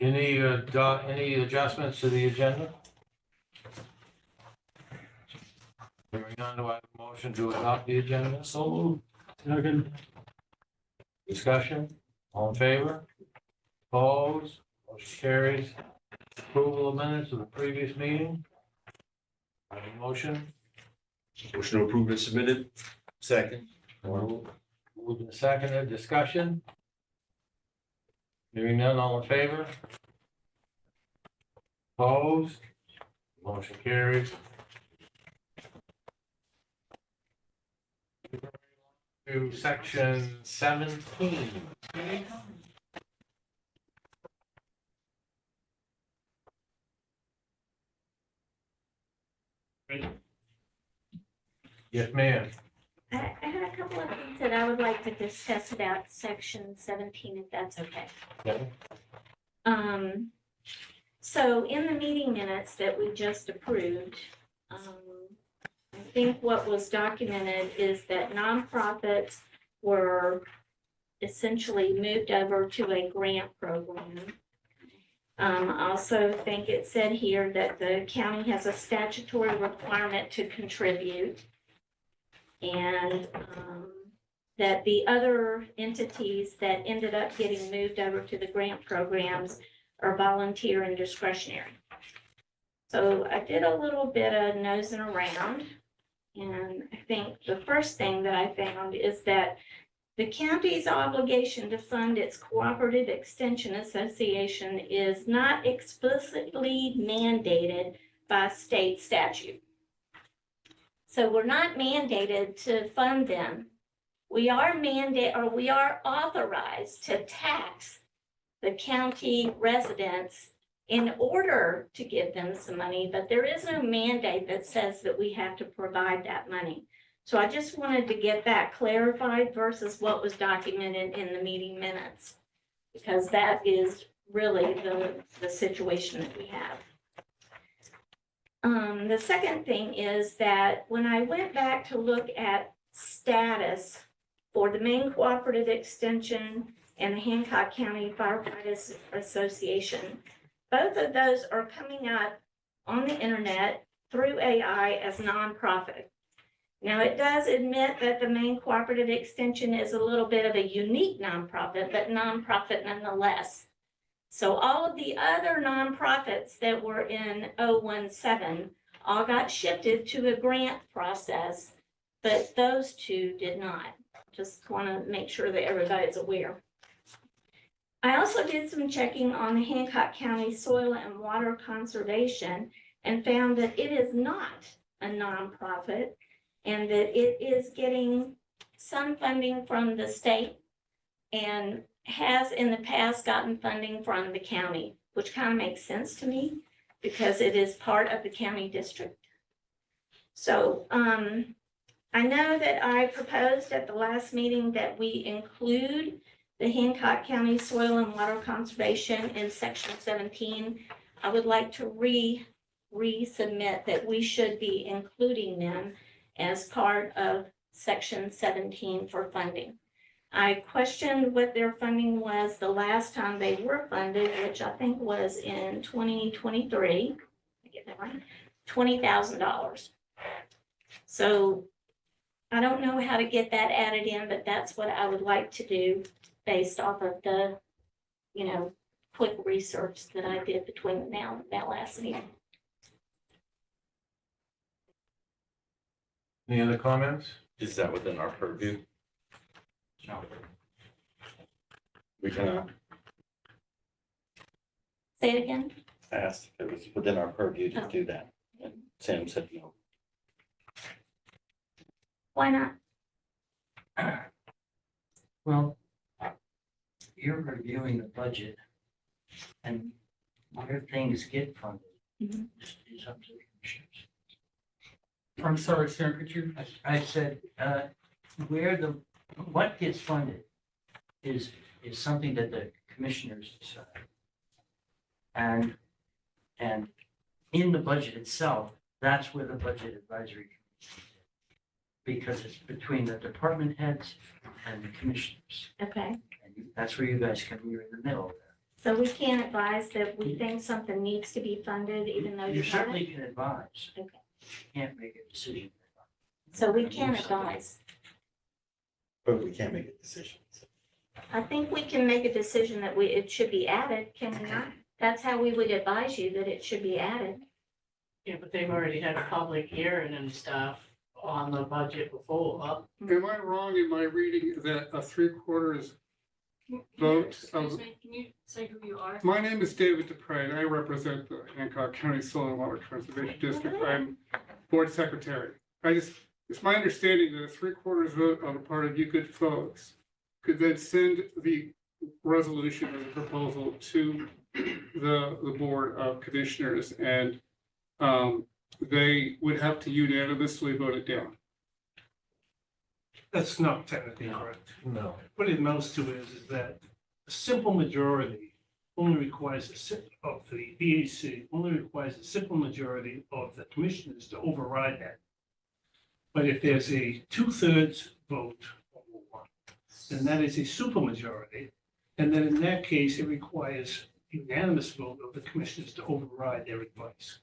Any adjustments to the agenda? Hearing none, do I have a motion to adopt the agenda? So moved. Second. Discussion, all in favor? Opposed? Motion carries. Approval of minutes of the previous meeting. I have a motion. Motion to approve is submitted. Second. Moved and seconded, discussion. Hearing none, all in favor? Opposed? Motion carries. To section 17. Yes, ma'am. I had a couple of things that I would like to discuss about section 17, if that's okay. Okay. So in the meeting minutes that we just approved, I think what was documented is that nonprofits were essentially moved over to a grant program. I also think it said here that the county has a statutory requirement to contribute. And that the other entities that ended up getting moved over to the grant programs are volunteer and discretionary. So I did a little bit of nosing around, and I think the first thing that I found is that the county's obligation to fund its cooperative extension association is not explicitly mandated by state statute. So we're not mandated to fund them. We are authorized to tax the county residents in order to give them some money, but there is no mandate that says that we have to provide that money. So I just wanted to get that clarified versus what was documented in the meeting minutes, because that is really the situation that we have. The second thing is that when I went back to look at status for the Maine Cooperative Extension and the Hancock County Firefighters Association, both of those are coming up on the internet through AI as nonprofit. Now, it does admit that the Maine Cooperative Extension is a little bit of a unique nonprofit, but nonprofit nonetheless. So all of the other nonprofits that were in 017 all got shifted to a grant process, but those two did not. Just want to make sure that everybody's aware. I also did some checking on the Hancock County Soil and Water Conservation and found that it is not a nonprofit and that it is getting some funding from the state and has in the past gotten funding from the county, which kind of makes sense to me because it is part of the county district. So I know that I proposed at the last meeting that we include the Hancock County Soil and Water Conservation in section 17. I would like to resubmit that we should be including them as part of section 17 for funding. I questioned what their funding was the last time they were funded, which I think was in 2023. I get that right? $20,000. So I don't know how to get that added in, but that's what I would like to do based off of the, quick research that I did between now and that last meeting. Any other comments? Is that within our purview? No. We cannot Say it again? ask if it was within our purview to do that. And Sam said no. Why not? Well, you're reviewing the budget and where things get funded Mhm. is up to the commissioners. I'm sorry, Sam, could you? I said, what gets funded is something that the commissioners decide. And in the budget itself, that's where the budget advisory committee is. because it's between the department heads and the commissioners. Okay, And that's where you guys come, you're in the middle there. so we can't advise that we think something needs to be funded even though You you have certainly it? can advise. Okay. You can't make a decision. So we can advise. But we can't make a decision. I think we can make a decision that it should be added, can we not? That's how we would advise you that it should be added. Yeah, but they've already had a public hearing and stuff on the budget before. Am I wrong in my reading that a 3/4 vote Excuse of, me, can you say who you are? my name is David Dupre, and I represent the Hancock County Soil and Water Conservation District. I'm board secretary. It's my understanding that a 3/4 vote on the part of you good folks could then send the resolution or the proposal to the Board of Commissioners, and they would have to unanimously vote it down. That's not technically correct. No. What it amounts to is that a simple majority only requires of the BAC, only requires a simple majority of the commissioners to override that. But if there's a 2/3 vote or more, then that is a supermajority. And then in that case, it requires unanimous vote of the commissioners to override their advice.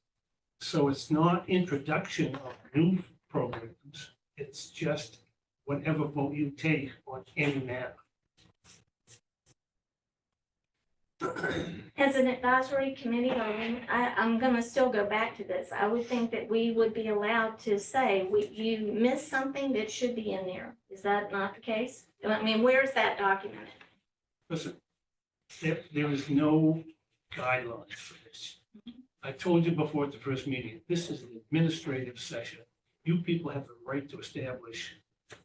So it's not introduction of new programs, it's just whatever vote you take on any matter. As an advisory committee, I'm gonna still go back to this. I would think that we would be allowed to say, you missed something that should be in there. Is that not the case? I mean, where's that documented? Listen, there is no guidelines for this. I told you before at the first meeting, this is an administrative session. You people have the right to establish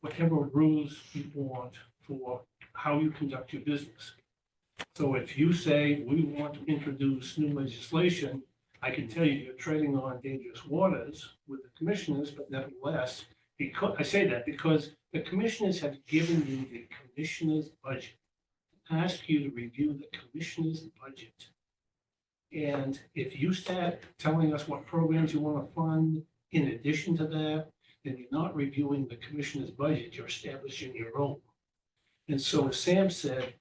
whatever rules you want for how you conduct your business. So if you say we want to introduce new legislation, I can tell you you're treading on dangerous waters with the commissioners, but nevertheless, because I say that because the commissioners have given you the commissioner's budget. Ask you to review the commissioner's budget. And if you start telling us what programs you want to fund in addition to that, then you're not reviewing the commissioner's budget, you're establishing your own. And so as Sam said,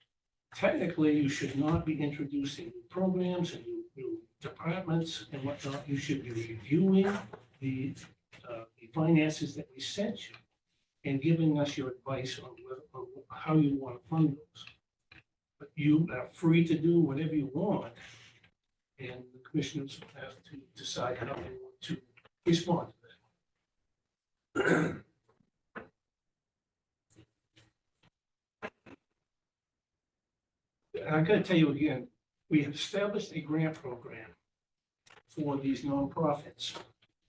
technically, you should not be introducing new programs and new departments and whatnot. You should be reviewing the finances that we sent you and giving us your advice on how you want to fund those. But you are free to do whatever you want, and the commissioners have to decide how they want to respond to that. And I'm gonna tell you again, we have established a grant program for these nonprofits.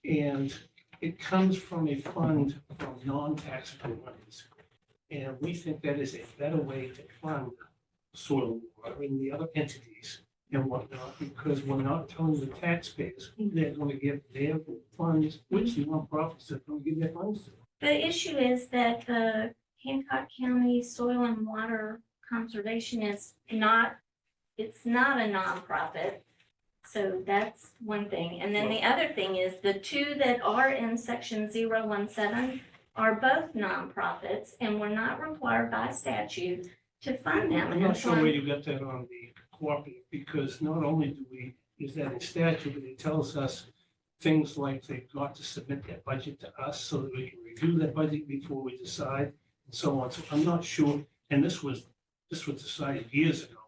And it comes from a fund from non-taxable monies. And we think that is a better way to fund soil and water and the other entities and whatnot, because we're not telling the taxpayers who they're gonna give their funds, which nonprofits they're gonna give their funds to. The issue is that the Hancock County Soil and Water Conservation is not, it's not a nonprofit. So that's one thing. And then the other thing is the two that are in section 017 are both nonprofits and we're not required by statute to fund them. I'm And not so sure where you got that on the cooperative, because not only is that in statute, but it tells us things like they've got to submit their budget to us so that we can review that budget before we decide and so on. So I'm not sure, and this was decided years ago,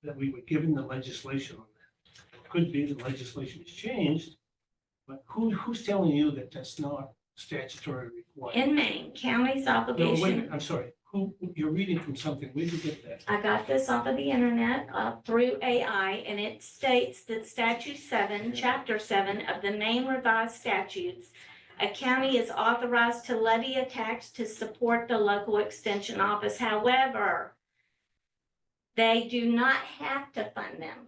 that we were given the legislation on that. It could be the legislation has changed, but who's telling you that that's not statutory required? in Maine, county's No, obligation. wait, I'm sorry, you're reading from something, where'd you get that? I got this off of the internet through AI, and it states that Statute 7, Chapter 7 of the Maine Revised Statutes, a county is authorized to levy a tax to support the local extension office. However, they do not have to fund them.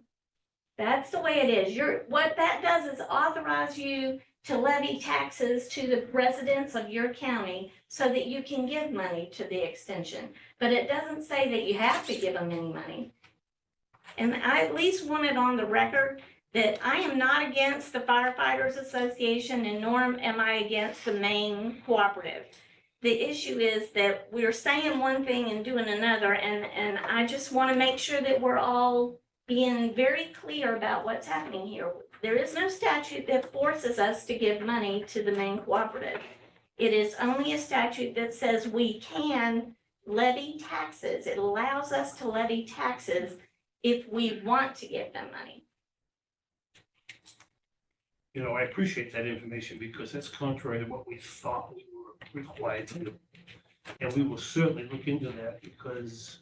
That's the way it is. What that does is authorize you to levy taxes to the residents of your county so that you can give money to the extension. But it doesn't say that you have to give them any money. And I at least want it on the record that I am not against the firefighters association and nor am I against the Maine cooperative. The issue is that we're saying one thing and doing another, and I just want to make sure that we're all being very clear about what's happening here. There is no statute that forces us to give money to the Maine cooperative. It is only a statute that says we can levy taxes. It allows us to levy taxes if we want to give them money. You know, I appreciate that information because that's contrary to what we thought we were required to do. And we will certainly look into that because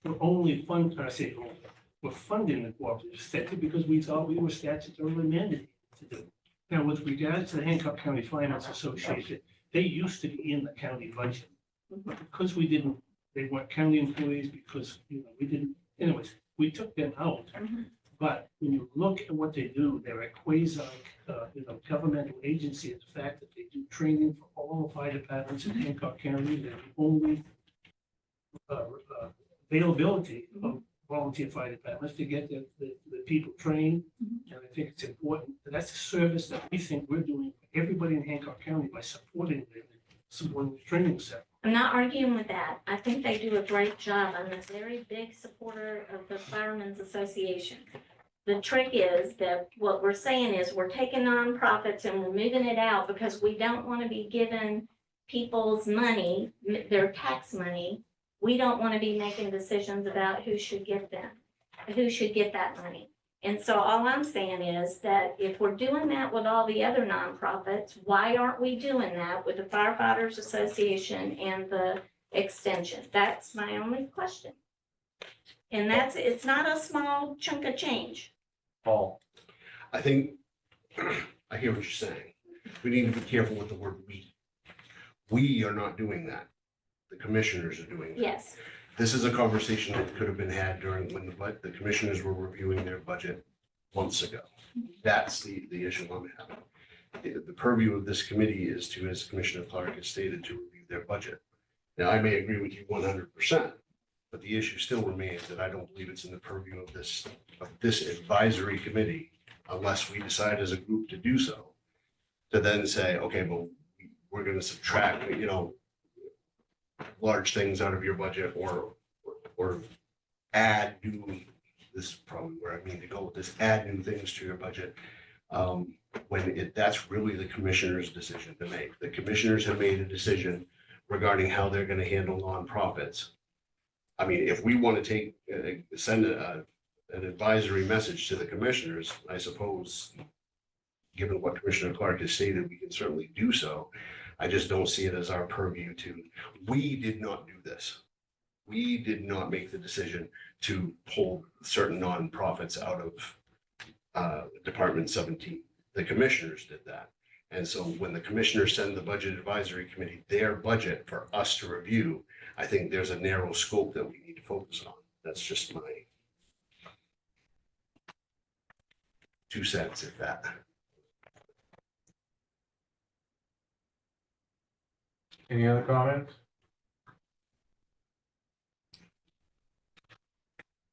we're funding the cooperative sector because we thought we were statutorily mandated to do. Now, with regards to the Hancock County Finance Association, they used to be in the county budget. But because they weren't county employees because, we didn't, anyways, we took them out. But when you look at what they do, they're a quasi, governmental agency. And the fact that they do training for all the fire departments in Hancock County, they're the only availability of volunteer fire departments to get the people trained. And I think it's important. That's a service that we think we're doing for everybody in Hancock County by supporting the training center. I'm not arguing with that. I think they do a great job. I'm a very big supporter of the Firemen's Association. The trick is that what we're saying is we're taking nonprofits and we're moving it out because we don't want to be giving people's money, their tax money. We don't want to be making decisions about who should get that money. And so all I'm saying is that if we're doing that with all the other nonprofits, why aren't we doing that with the Firefighters Association and the extension? That's my only question. And it's not a small chunk of change. Paul, I think, I hear what you're saying. We need to be careful with the word we. We are not doing that. The commissioners are doing that. Yes. This is a conversation that could have been had during when the commissioners were reviewing their budget months ago. That's the issue I'm having. The purview of this committee is to, as Commissioner Clark has stated, to review their budget. Now, I may agree with you 100%, but the issue still remains that I don't believe it's in the purview of this advisory committee unless we decide as a group to do so, to then say, okay, well, we're going to subtract, large things out of your budget or add new, this is probably where I mean to go with this, add new things to your budget. That's really the commissioner's decision to make. The commissioners have made a decision regarding how they're going to handle nonprofits. I mean, if we want to send an advisory message to the commissioners, I suppose, given what Commissioner Clark has stated, we can certainly do so. I just don't see it as our purview we did not do this. We did not make the decision to pull certain nonprofits out of Department 17. The commissioners did that. And so when the commissioners send the Budget Advisory Committee their budget for us to review, I think there's a narrow scope that we need to focus on. That's just my 2 cents, if that. any other comments?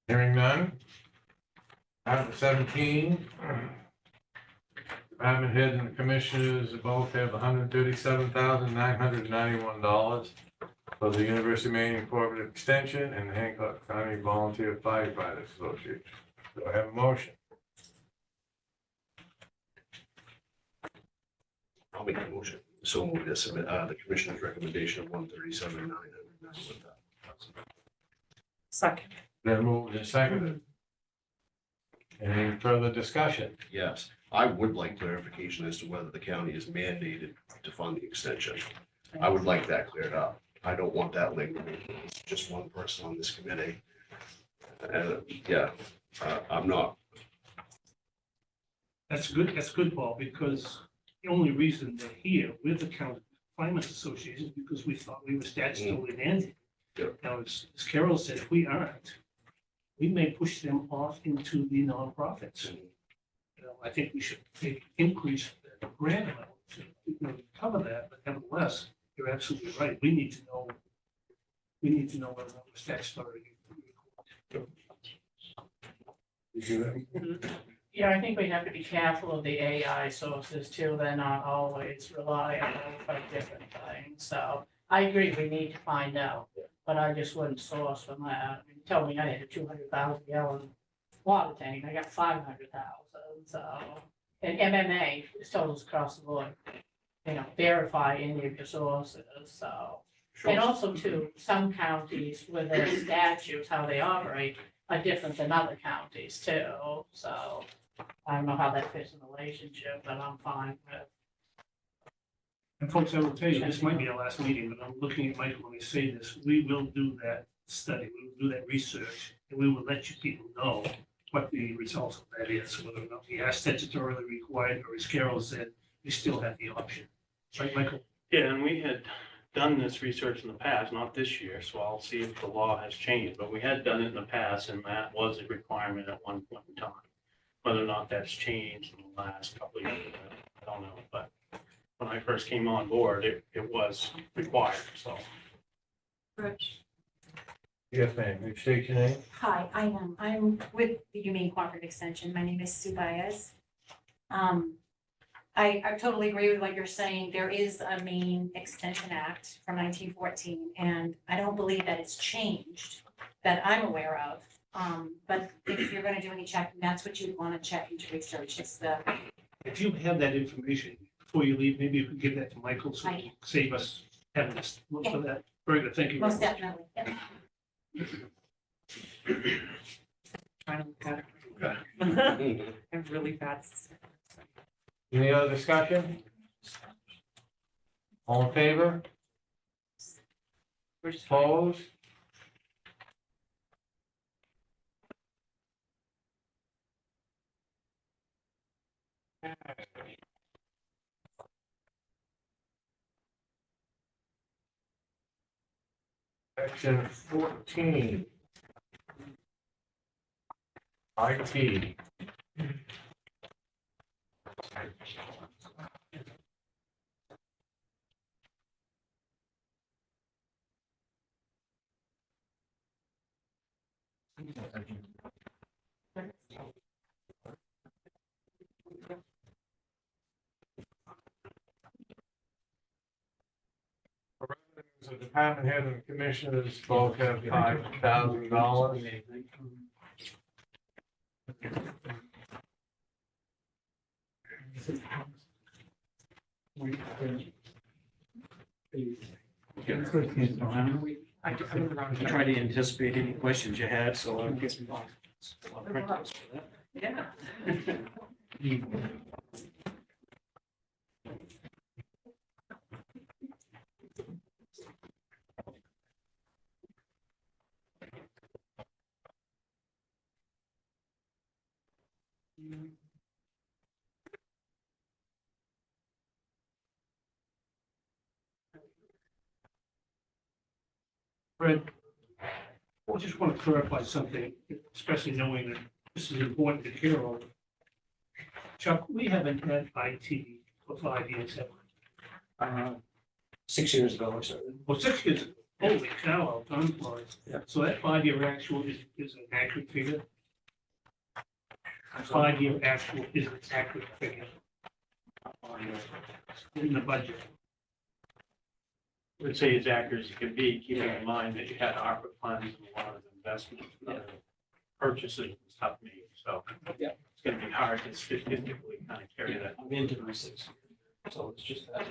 Hearing none. Item 17. Department heads and the commissioners both have $137,991 for the University of Maine Cooperative Extension and the Hancock County Volunteer Firefighters Association. Do I have a motion? I'll make a motion. So move this, the commissioner's recommendation of 137,991. Second. Then moved and seconded. Any further discussion? Yes, I would like clarification as to whether the county is mandated to fund the extension. I would like that cleared up. I don't want that lingering. It's just one person on this committee. I'm not. That's good, Paul, because the only reason they're here with the County Finance Association is because we thought we were statutorily mandated. Yep. Now, as Carol said, if we aren't, we may push them off into the nonprofits. I think we should maybe increase the grant amount to cover that, but nevertheless, you're absolutely right. We need to know whether or not we're statutory. Yeah, I think we have to be careful of the AI sources too. They're not always reliable for different things. So I agree, we need to find out, but I just wouldn't source from that. I mean, tell me I had a 200,000 gallon water tank, I got 500,000, so. And MMA is totals across the board, verify any of your sources, so. And also too, some counties with their statutes, how they operate are different than other counties too, so. I don't know how that fits in the relationship, but I'm fine with. And folks, I will tell you, this might be our last meeting, but I'm looking at Michael when we say this, we will do that study, we will do that research, and we will let you people know what the results of that is, whether or not we are statutorily required, or as Carol said, we still have the option. Right, Michael? Yeah, and we had done this research in the past, not this year, so I'll see if the law has changed, but we had done it in the past, and that was a requirement at one point in time. Whether or not that's changed in the last couple of years, I don't know, but when I first came on board, it was required, so. Yes, ma'am. You state your name? Hi, I am. I'm with the Humane Cooperative Extension. My name is Sue Baez. I totally agree with what you're saying. There is a Maine Extension Act from 1914, and I don't believe that it's changed that I'm aware of. But if you're gonna do any checking, that's what you'd wanna check into research. It's the, If you have that information before you leave, maybe you could give that to Michael, so I he can save us having this, look for that. Very good, thank you. most definitely. Yep. Trying to look at it. I'm really bad. Any other discussion? All in favor? We're just Opposed? Section 14. IT. The department head and commissioners both have $5,000. I tried to anticipate any questions you had, so I'll get some. Printouts for that. Yeah. Fred, I just want to clarify something, especially knowing that this is important to Carol. Chuck, we haven't had IT for 5 years, have we? 6 years ago or so. Well, 6 years, holy cow, time flies. Yeah. So that 5-year actual is an accurate figure? 5-year actual is an accurate figure in the budget. I would say as accurate as it can be, keeping in mind that you had ARPA funds and a lot of investments, and other purchases and stuff made, so. Yeah. It's gonna be hard to statistically kind of carry that. I'm into my 6 year, so it's just that.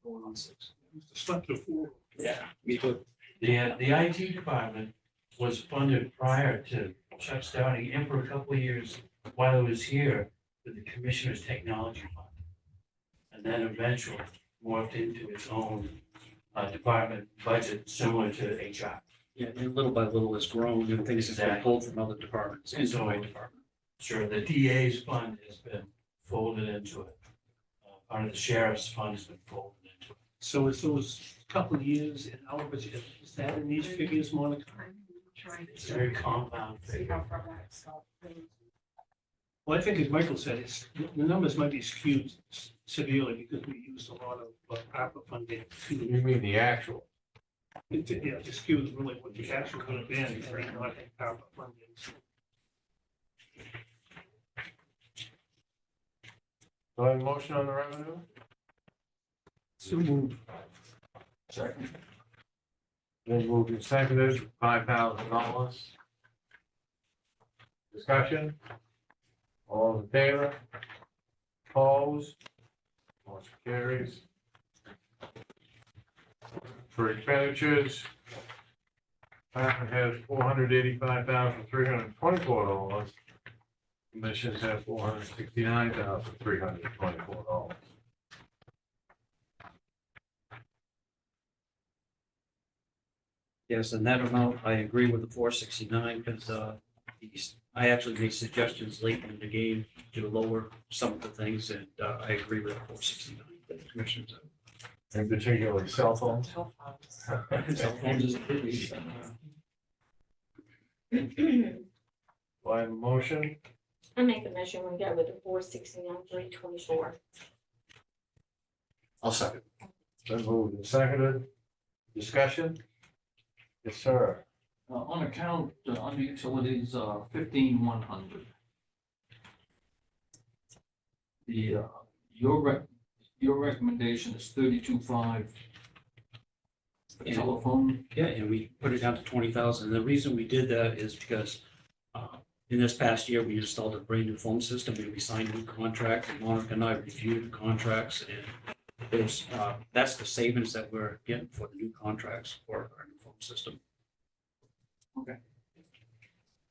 Going on 6. Slept before. Yeah, me too. The IT department was funded prior to Chuck starting and for a couple of years while I was here with the Commissioner's Technology Fund. And then eventually morphed into its own department budget similar to HR. Yeah, and little by little it's grown and things have been Exactly. pulled from other departments into my department. Sure, the DA's fund has been folded into it. Part of the sheriff's fund has been folded into it. So it's those couple of years in our budget, is that in these figures, Monica? It's a very compound figure. Well, I think as Michael said, it's, the numbers might be skewed severely because we used a lot of ARPA funding. You mean the actual? Yeah, the skew is really what the actual could have been, and not ARPA funding. Do I have a motion on the revenue? So moved. Second. Then moved and seconded, $5,000. Discussion? All in favor? Opposed? Motion carries. For expenditures, department has $485,324. Commissions have $469,324. Yes, and that amount, I agree with the 469, because I actually made suggestions late in the game to lower some of the things, and I agree with 469, that the commissioners. In particular, cell phones. Cell phones is a big issue. Do I have a motion? I make a motion, we go with the 469,324. I'll second. Then moved and seconded. Discussion? Yes, sir. On account, under utilities, 15,100. Your recommendation is 32,500. Yeah. Telephone, Yeah, and we put it down to 20,000. The reason we did that is because in this past year, we installed a brand new phone system and we signed new contracts, and Monica and I reviewed the contracts, and there's, that's the savings that we're getting for the new contracts for our new phone system.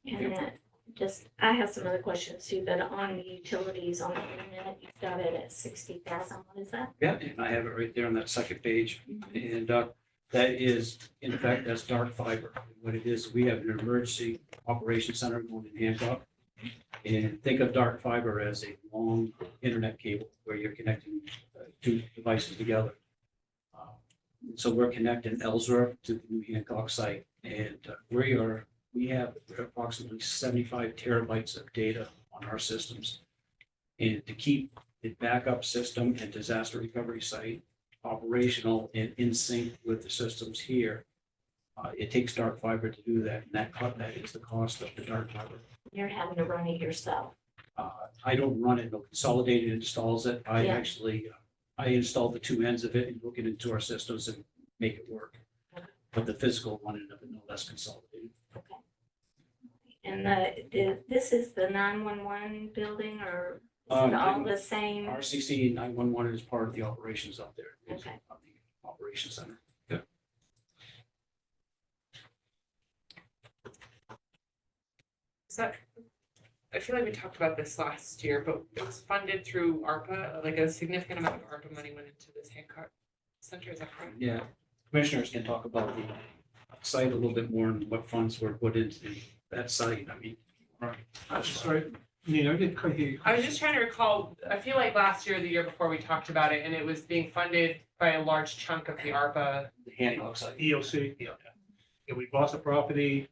And that just, I have some other questions too, but on the utilities, on the internet, you've got it at 60,000. What is that? Yeah, and I have it right there on that second page. And that is, in fact, that's dark fiber. What it is, we have an emergency operations center going in Hancock. And think of dark fiber as a long internet cable where you're connecting two devices together. So we're connecting Ellsworth to the new Hancock site, and we have approximately 75 terabytes of data on our systems. And to keep the backup system and disaster recovery site operational and in sync with the systems here, it takes dark fiber to do that, and that is the cost of the dark fiber. You're having to run it yourself. I don't run it, no, Consolidated installs it. I Yeah. actually, I install the two ends of it and hook it into our systems and make it work. But the physical one end of it, no, that's Consolidated. Okay. And this is the 911 building, or is it all the same? RCC 911 is part of the operations up there. It's Okay. on the operations center. So I feel like we talked about this last year, but it was funded through ARPA, like a significant amount of ARPA money went into this Hancock Center, is that correct? Yeah, commissioners can talk about the site a little bit more and what funds were put into that site. I mean, Sorry, Nina, I didn't quite hear you. I was just trying to recall, I feel like last year or the year before we talked about it, and it was being funded by a large chunk of the ARPA. the Hancock site. EOC, yeah. Yeah, we bought the property.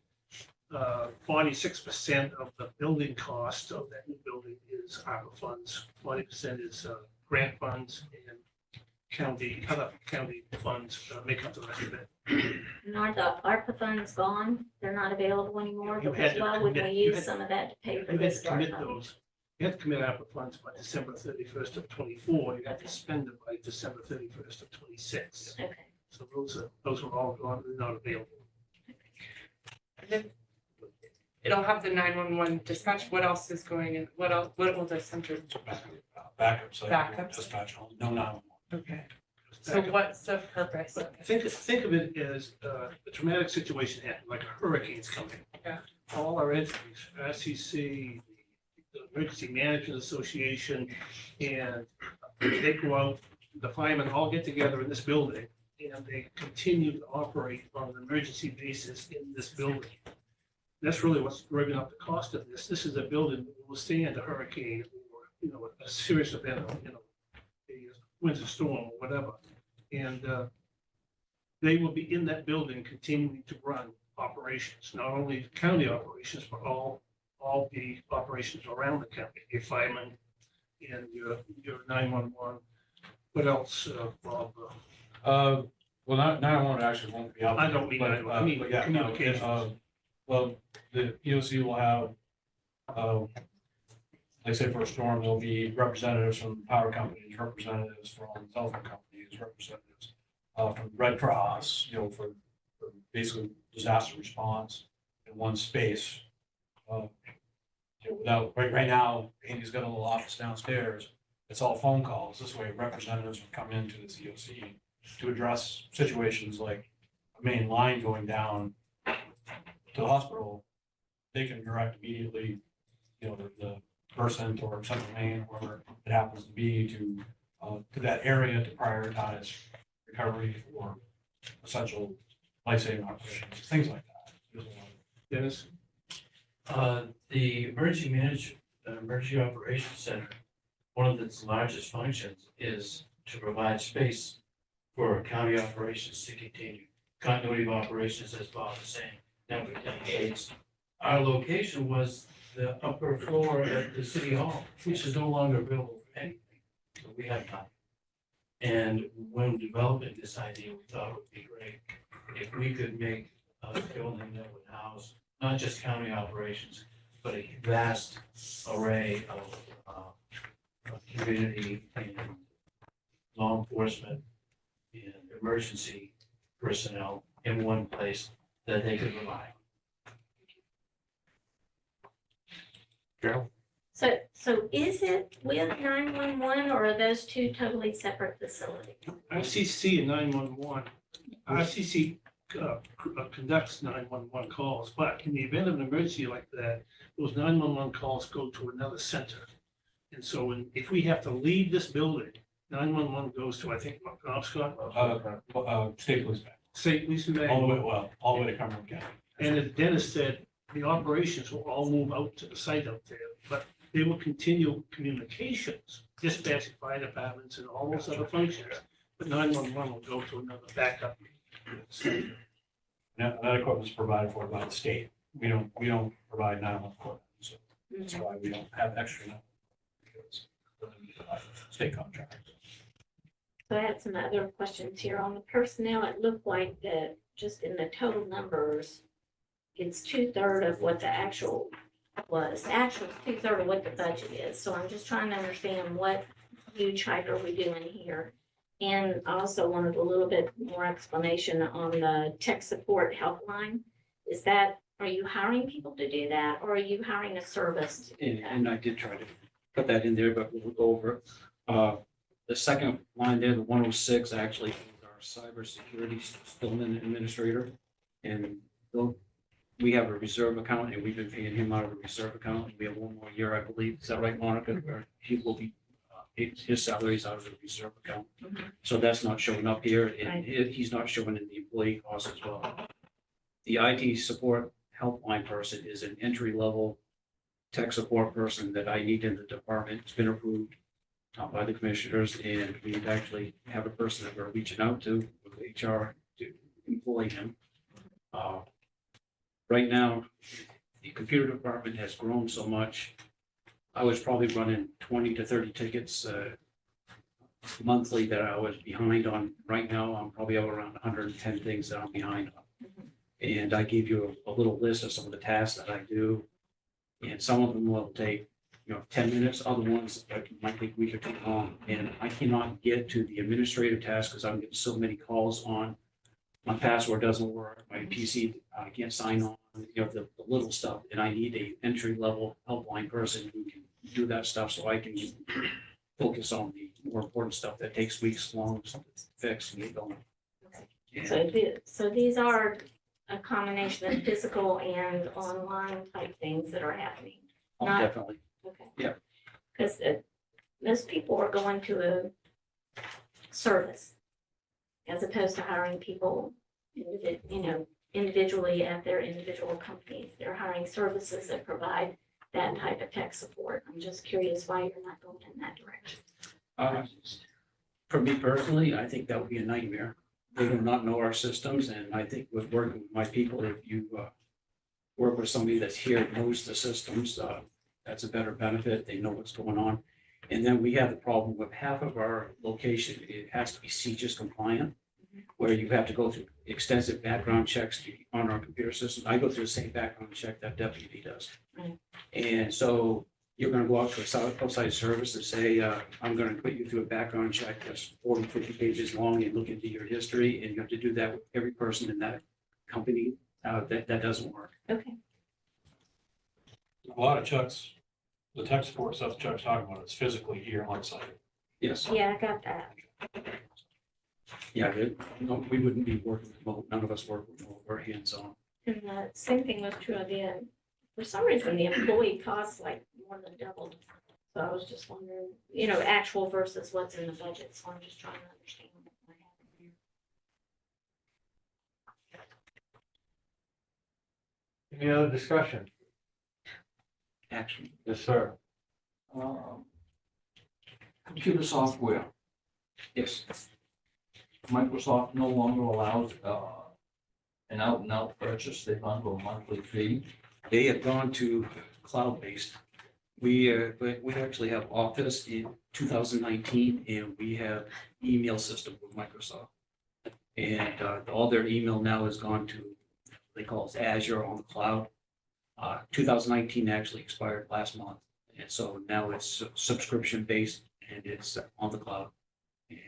46% of the building cost of that new building is ARPA funds. 40% is grant funds, and other county funds make up the rest of it. And are the ARPA funds gone? They're not available anymore? You had Because to why would we commit- you use had- some of that to pay for You had this to commit dark fiber? those. You have to commit ARPA funds by December 31st of 24. You have to spend it by December 31st of 26. Okay. So those are all gone, they're not available. And then it'll have the 911 dispatch, what else is going in, what else, what will the center? backup, so Backup. dispatch, no 911. Okay, so what's the purpose? But think of it as a traumatic situation happened, like a hurricane's coming. Yeah. All our entities, RCC, the Emergency Management Association, and they go out, the firemen all get together in this building, and they continue to operate on an emergency basis in this building. That's really what's driving up the cost of this. This is a building that will stand a hurricane or, a serious event, a winter storm or whatever. And they will be in that building continuing to run operations, not only county operations, but all the operations around the county, your firemen and your 911. What else, Bob? Well, 911 actually won't be out. I don't mean but, that. I mean but yeah, no, communications. well, the EOC will have Like I said, for a storm, there'll be representatives from power companies, representatives from telephone companies, representatives from Red Cross, for basically disaster response in one space. Without, right now, Andy's got a little office downstairs. It's all phone calls. This way representatives would come into the COC to address situations like a main line going down to the hospital. They can direct immediately, the person or Central Maine, whoever it happens to be, to that area to prioritize recovery for essential life-saving operations, things like that. Dennis? The Emergency Operations Center, one of its largest functions is to provide space for county operations to continue. Continuity of operations, as Bob was saying, now for decades. Our location was the upper floor at the city hall, which is no longer available for anything. So we have none. And when developing this idea, we thought it would be great if we could make a building that would house not just county operations, but a vast array of community and law enforcement and emergency personnel in one place that they could rely on. Carol? So is it with 911 or are those two totally separate facilities? RCC and 911. RCC conducts 911 calls, but in the event of an emergency like that, those 911 calls go to another center. And so if we have to leave this building, 911 goes to, I think, Scott? State police back, St. Lucie Bay. all the way to Cumberland County. And as Dennis said, the operations will all move out to the site out there, but they will continue communications, dispatching fire departments and all those other functions. But 911 will go to another backup. Now, that equipment is provided for by the state. We don't provide 911 equipment, so that's why we don't have extra 911. Because we provide state contracts. So I had some other questions here on the personnel. It looked like that just in the total numbers, it's 2/3 of what the actual was. The actual is 2/3 of what the budget is. So I'm just trying to understand what huge hike are we doing here? And I also wanted a little bit more explanation on the tech support helpline. Are you hiring people to do that or are you hiring a service to do that? And I did try to put that in there, but we'll go over it. The second line there, the 106, actually, is our cybersecurity still an administrator. And we have a reserve account and we've been paying him out of a reserve account. And we have one more year, I believe. Is that right, Monica? Where he will be, his salary is out of the reserve account. So that's not showing up here and he's not showing in the employee cost as well. The IT support helpline person is an entry-level tech support person that I need in the department. It's been approved by the commissioners, and we actually have a person that we're reaching out to with HR to employ him. Right now, the computer department has grown so much. I was probably running 20 to 30 tickets monthly that I was behind on. Right now, I'm probably up around 110 things that I'm behind on. And I gave you a little list of some of the tasks that I do. And some of them will take, 10 minutes. Other ones might take a week or two long. And I cannot get to the administrative tasks because I'm getting so many calls on. My password doesn't work. My PC, I can't sign on, the little stuff. And I need a entry-level helpline person who can do that stuff so I can focus on the more important stuff that takes weeks long to fix and get going. So these are a combination of physical and online type things that are happening. Oh, Not- definitely. Okay. Yeah. Because most people are going to a service as opposed to hiring people, individually at their individual companies. They're hiring services that provide that type of tech support. I'm just curious why you're not going in that direction. For me personally, I think that would be a nightmare. They do not know our systems, and I think with working with my people, if you work with somebody that's here, knows the systems, that's a better benefit. They know what's going on. And then we have the problem with half of our location, it has to be CJIS compliant. where you have to go through extensive background checks on our computer system. I go through the same background check that deputy does. Right. And so you're gonna go out to a outside service and say, I'm gonna put you through a background check that's 40, 50 pages long and look into your history, and you have to do that with every person in that company. That doesn't work. Okay, A lot of Chuck's, the tech support stuff Chuck's talking about, it's physically here on site. Yes. yeah, I got that. Yeah, no, we wouldn't be working remote. None of us work remote. We're hands-on. And the same thing was true of for some reason, the employee costs like more than doubled. So I was just wondering, actual versus what's in the budget, so I'm just trying to understand what happened here. Any other discussion? Action. Yes, sir. Computer software, Yes. Microsoft no longer allows an out-and-out purchase, they bundle a monthly fee. They have gone to cloud-based. We actually have Office in 2019, and we have email system with Microsoft. And all their email now has gone to, they call it Azure on the cloud. 2019 actually expired last month, and so now it's subscription-based and it's on the cloud. And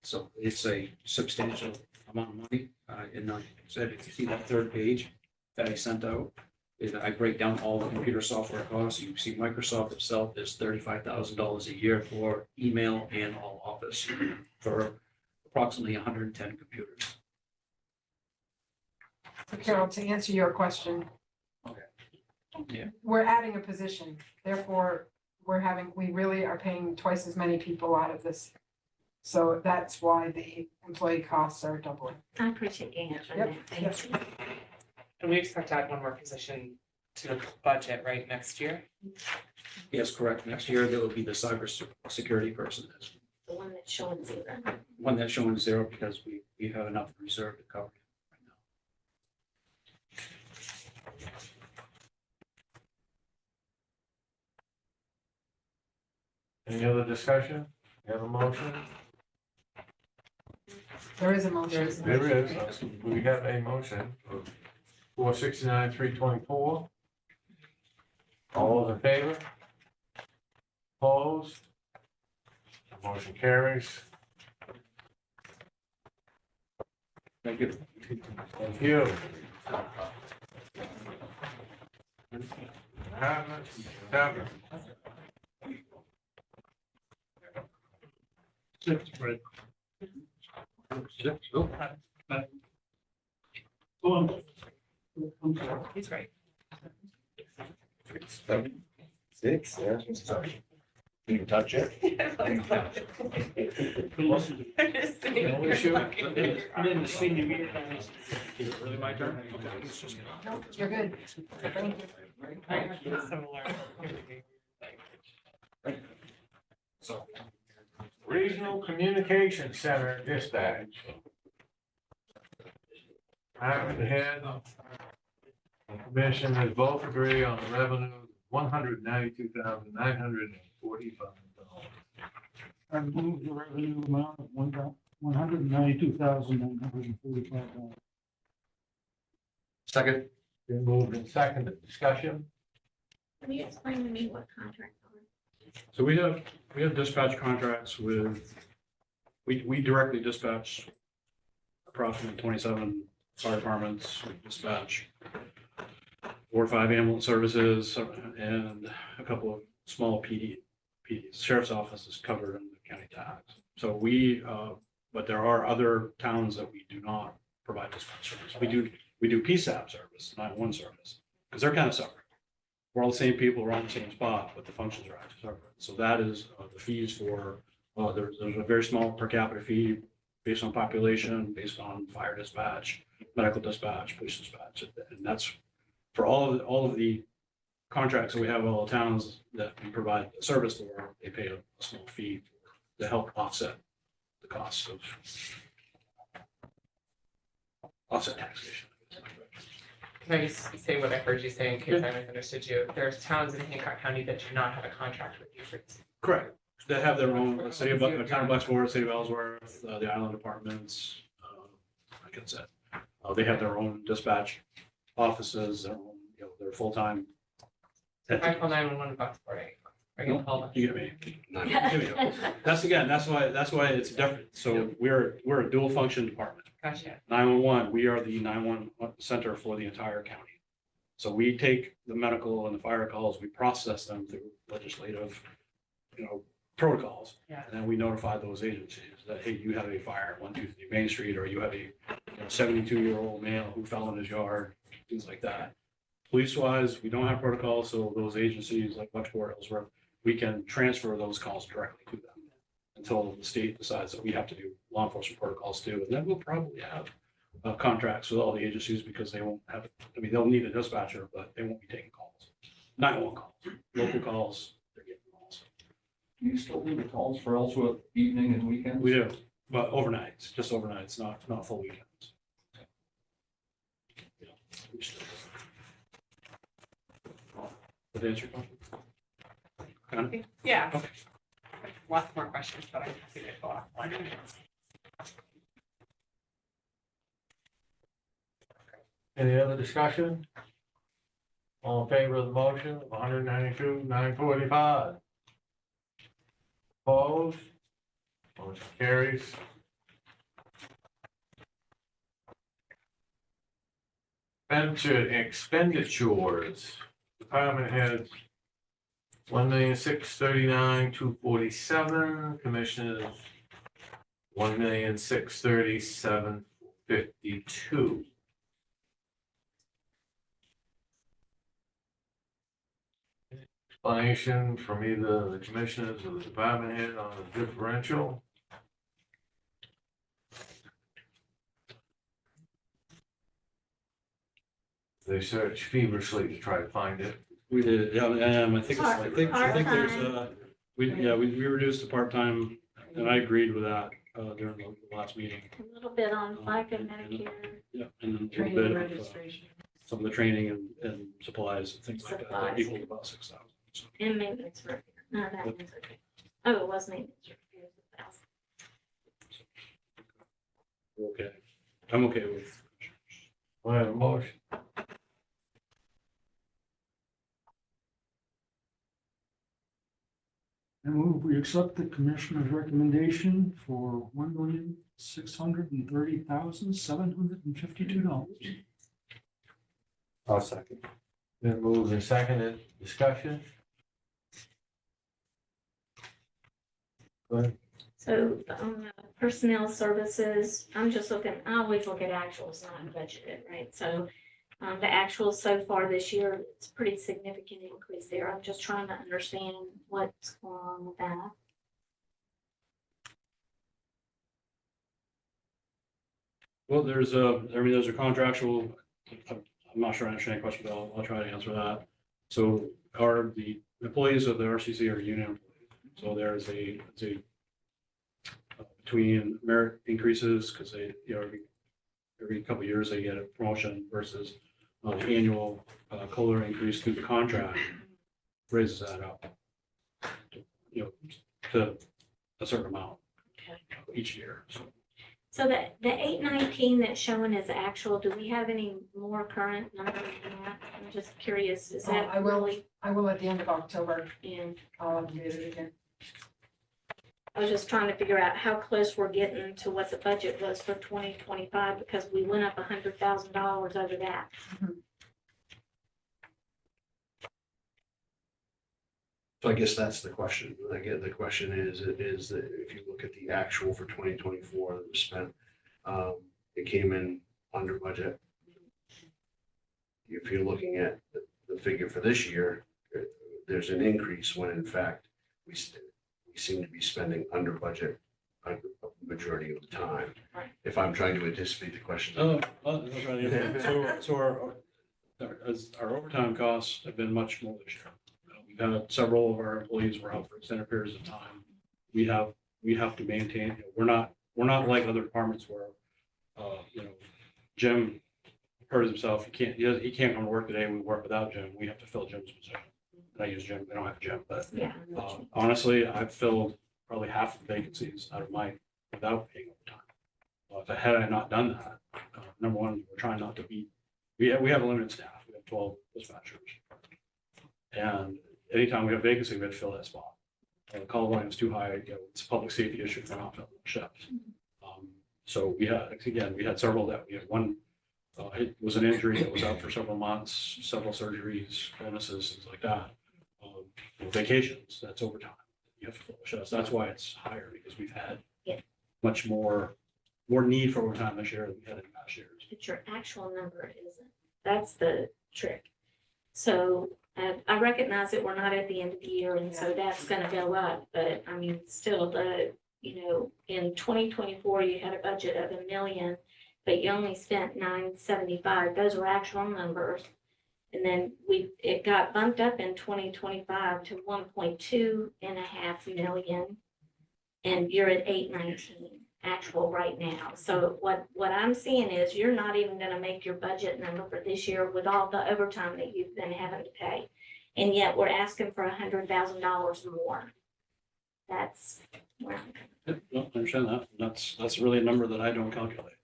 so it's a substantial amount of money. And like I said, if you see that third page that I sent out, I break down all the computer software costs. You see Microsoft itself is $35,000 a year for email and all Office for approximately 110 computers. So Carol, to answer your question. Okay. Yeah. We're adding a position, therefore, we really are paying twice as many people out of this. So that's why the employee costs are doubling. I appreciate you answering Yep, that, thank you. And we expect to add one more position to the budget, right, next year? Yes, correct. Next year, there will be the security person. That's The one that's showing 0. one that's showing 0 because we have enough in reserve to cover it right now. Any other discussion? You have a motion? There is a motion. There is. We have a motion for 469, 324. All those in favor? Opposed? Motion carries. Thank you. Thank you. Seven. Six, Fred. Six, oh. Go on. I'm sorry. He's right. Six, yeah. You can touch it. Listen to- I'm just saying. No issue. And then the senior year guys. Is it really my turn? Okay. No, you're good. Thank you. Very much similar. So. Regional Communication Center Dispatch. Department head. Commissioners both agree on the revenue, $192,945. I move the revenue amount of $192,945. Second. Been moved and seconded. Discussion? Can you explain to me what contracts are? So we have dispatch contracts with, we directly dispatch approximately 27 fire departments, we dispatch 4 or 5 ambulance services and a couple of small PDs. Sheriff's office is covered in the county tax. So but there are other towns that we do not provide dispatch service. We do PSAP service, 911 service, because they're kind of separate. We're all the same people, we're all in the same spot, but the functions are actually separate. So that is the fees for, there's a very small per capita fee based on population, based on fire dispatch, medical dispatch, police dispatch. And that's for all of the contracts that we have with all the towns that we provide service for, they pay a small fee to help offset the costs of offset taxation. Can I just say what I heard you say in case I misunderstood you? There's towns in Hancock County that do not have a contract with you for this. Correct. They have their own, the town of Blacksburg, city of Ellsworth, the island departments, gets it. They have their own dispatch offices, their own, their full-time. If I call 911 about Friday, I can call them. You get me? That's why it's different. So we're a dual function department. Gotcha. 911, we are the 911 center for the entire county. So we take the medical and the fire calls, we process them through legislative, protocols. Yeah. And then we notify those agencies that, hey, you have a fire at 123 Main Street, or you have a 72-year-old male who fell in his yard, things like that. Police wise, we don't have protocols, so those agencies like Bucksport, Ellsworth, we can transfer those calls directly to them until the state decides that we have to do law enforcement protocols too. And then we'll probably have contracts with all the agencies, because they won't have, they'll need a dispatcher, but they won't be taking calls. 911 calls, local calls, they're getting calls. Do you still do the calls for Ellsworth evening and weekends? We do, but overnights, just overnights, not full weekends. Yeah, we still do. Did that answer your question? Kind of? Yeah. Okay. Lots more questions, but I'm happy to go off one. Any other discussion? All in favor of the motion, 192,945. Opposed? Motion carries. Expenditures, department heads, 1,639,247, commissioners, 1,637,52. Explanation from either the commissioners or the department head on the differential. They searched feverishly to try to find it. We did, yeah, I think there's we reduced the part-time, and I agreed with that during the last meeting. A little bit on FICA, Medicare. Yeah, and then a Training little bit of registration. some of the training and supplies and things like that, that Supplies. equaled about 6,000. So, And maintenance repair. No, that one's okay. Oh, it was maintenance repairs, 1,000. we're okay. I'm okay with. We have a motion. I move we accept the commissioner's recommendation for $1,630,752. I'll second. Then moved and seconded, discussion. Go ahead. So personnel services, I'm just looking, I always look at actuals, not budgeted, right? So the actuals so far this year, it's a pretty significant increase there. I'm just trying to understand what's going on with that. Well, there's a contractual, I'm not sure I understand your question, but I'll try to answer that. So the employees of the RCC are union employees. So there's between merit increases, because they, every couple of years they get a promotion versus the annual COLA increase through the contract raises that up to a certain amount each year. So the 819 that's showing as actual, do we have any more current numbers than that? I'm just curious, is that I will, really? I will at the end of October, And I'll update it again. I was just trying to figure out how close we're getting to what the budget was for 2025, because we went up $100,000 over that. So I guess that's the question. Again, the question is that if you look at the actual for 2024 that was spent, it came in under budget. If you're looking at the figure for this year, there's an increase when in fact we seem to be spending under budget a majority of the time. Right. If I'm trying to anticipate the question. I'll try to answer. So our overtime costs have been much more this year. We've had several of our employees were out for extended periods of time. We have to maintain, we're not like other departments where, Jim hurt himself. He can't come to work today. We work without Jim. We have to fill Jim's position. And I use Jim, I don't have Jim, but Yeah. honestly, I've filled probably half the vacancies out of without paying overtime. Had I not done that, Number one, we're trying not to be, we have a limited staff, we have 12 dispatchers. And anytime we have vacancy, we have to fill that spot. The call volume is too high, it's a public safety issue for not filling shifts. So we had, again, we had several that, we had one, it was an injury that was out for several months, several surgeries, illnesses, things like that. Vacations, that's overtime. You have to fill the shifts. That's why it's higher, because we've had much more need for overtime this year than we had in past years. But your actual number isn't. That's the trick. So I recognize that we're not at the end of the year, and so that's gonna go up, but I mean, still in 2024, you had a budget of $1 million, but you only spent $975. Those were actual numbers. And then it got bumped up in 2025 to 1.2 million, and you're at 819 actual right now. So what I'm seeing is you're not even gonna make your budget number for this year with all the overtime that you've been having to pay. And yet we're asking for $100,000 more. That's where I'm Yep, no, I understand that. That's really a number that I don't calculate.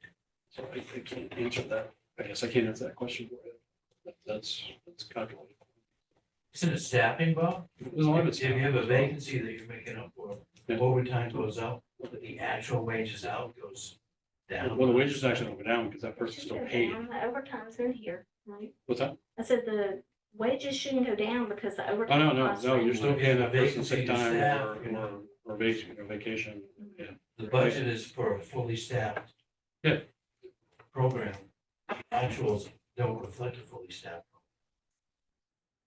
So I can't answer that. I guess I can't answer that question for you. That's calculated. Isn't it staffing, Bob? There's a lot of If you have a vacancy that you're making up for, overtime goes up, but the actual wages out goes down. Well, the wages actually don't go down because that person's still paid. The overtime's in here, right? What's that? I said the wages shouldn't go down because the overtime. Oh, no, costs no, are you're in still here. paying that person Vacancy sick to time staff, you know. or vacation. Yeah. The budget is for a fully staffed. Yeah. Program. Actuals don't reflect a fully staffed.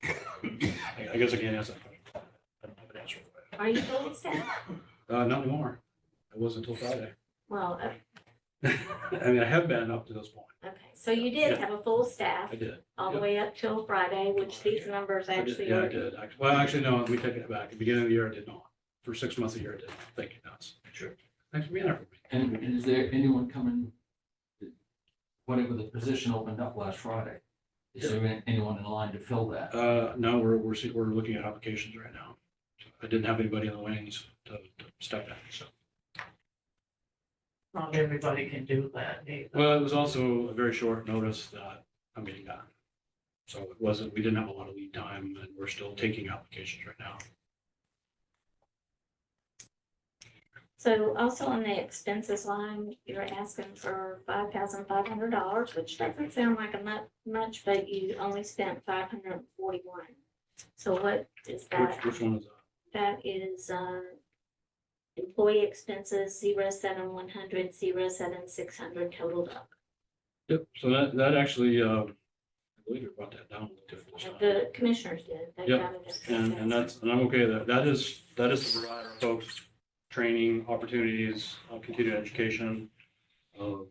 I guess I can't answer that question. I don't have an answer for Are you fully staffed? it. Not anymore. I wasn't until Friday. Well, I mean, I have been up to this point. okay, so you did Yeah. have a full staff I did. all the Yep. way up till Friday, which these numbers I did. actually Yeah, I are. did. Well, actually, no, let me take it back. At the beginning of the year, I did not. For 6 months a year, I did. Thank you, Dennis. Sure. Thanks for being there for me. And is there anyone coming, whatever the position opened up last Friday? Is there anyone in line to fill that? No, we're looking at applications right now. I didn't have anybody in the wings to step in, so. Not everybody can do that either. Well, it was also a very short notice that I'm getting done. So we didn't have a lot of lead time, and we're still taking applications right now. So also on the expenses line, you're asking for $5,500, which doesn't sound like much, but you only spent 541. So what is that? Which one is that? That is employee expenses 07100, 07600 totaled up. Yep, so that actually, I believe we brought that down a little different. this time. The commissioners did. They Yep, got it. And I'm okay with that. That is to provide our folks training opportunities, continued education. When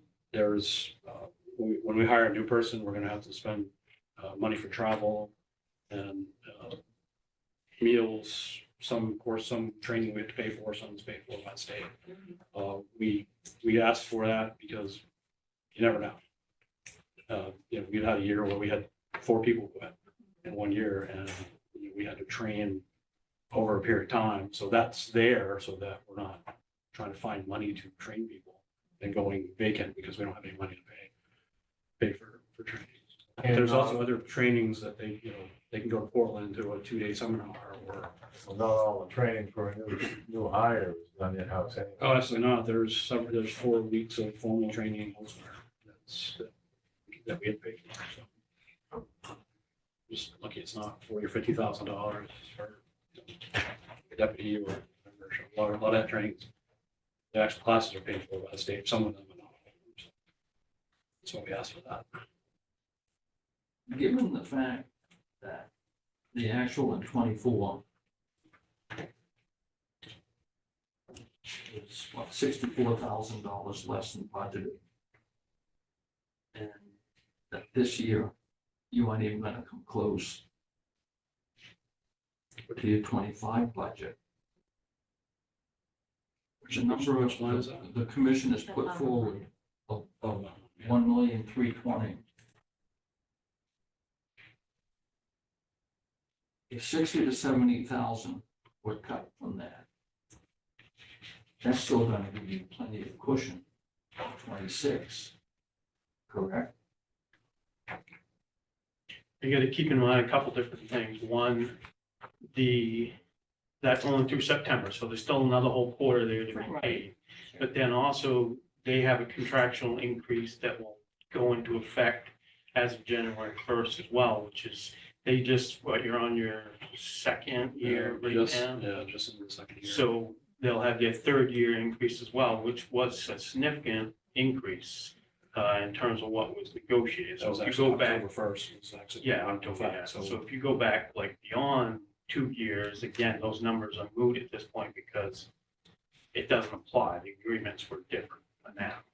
we hire a new person, we're gonna have to spend money for travel and meals, some training we have to pay for, some's paid for by the state. We asked for that because you never know. We had a year where we had 4 people quit in 1 year, and we had to train over a period of time. So that's there so that we're not trying to find money to train people and going vacant because we don't have any money to pay for trainings. And, There's also other trainings that they can go to Portland to a 2-day seminar or. Well, not all the training for a new hire is done in-house anyway. Oh, absolutely not. There's 4 weeks of formal training elsewhere that we had paid for. So just lucky it's not $40,000 or $50,000 for a deputy or a lot of that training. The actual classes are paid for by the state. Some of them are not. So that's why we asked for that. Given the fact that the actual in 24 is what, $64,000 less than budgeted. And that this year, you aren't even gonna come close to your 25 budget. Which a number of the commission has put forward of 1,320,000. If 60 to 70,000 were cut from that, that's still gonna give you plenty of cushion for 26. correct? You gotta keep in mind a couple different things. One, that's only through September, so there's still another whole quarter there to be Right. paid. But then also, they have a contractual increase that will go into effect as of January first as well, which is, you're on your second year right now? Yeah, just in the second year. So they'll have their third year increase as well, which was a significant increase in terms of what was negotiated. That So was if you actually go back, October 1st. It's actually yeah, October October, yeah. 5th, So if you go back like beyond 2 years, again, those numbers are moot at this point because it doesn't apply. The agreements were different than that.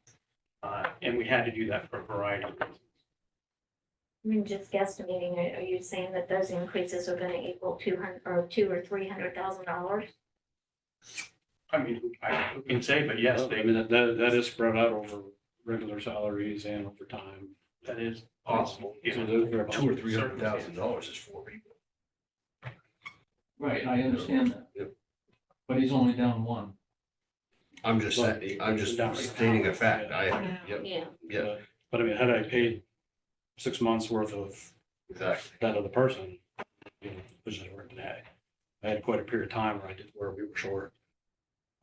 And we had to do that for a variety of reasons. I mean, just guesstimating, are you saying that those increases are gonna equal $200 or $300,000? I mean, who can say, but yes, I mean, that is spread out over regular salaries and overtime. that is possible. So given those are about $200,000 or $300,000 is 4 people. Right, I understand that. Yep. But he's only down one. I'm just saying, I'm just stating a fact. Yep, Yeah. yeah, But I mean, had I paid 6 months worth of exactly. that other person, you know, which is working today, I had quite a period of time where we were short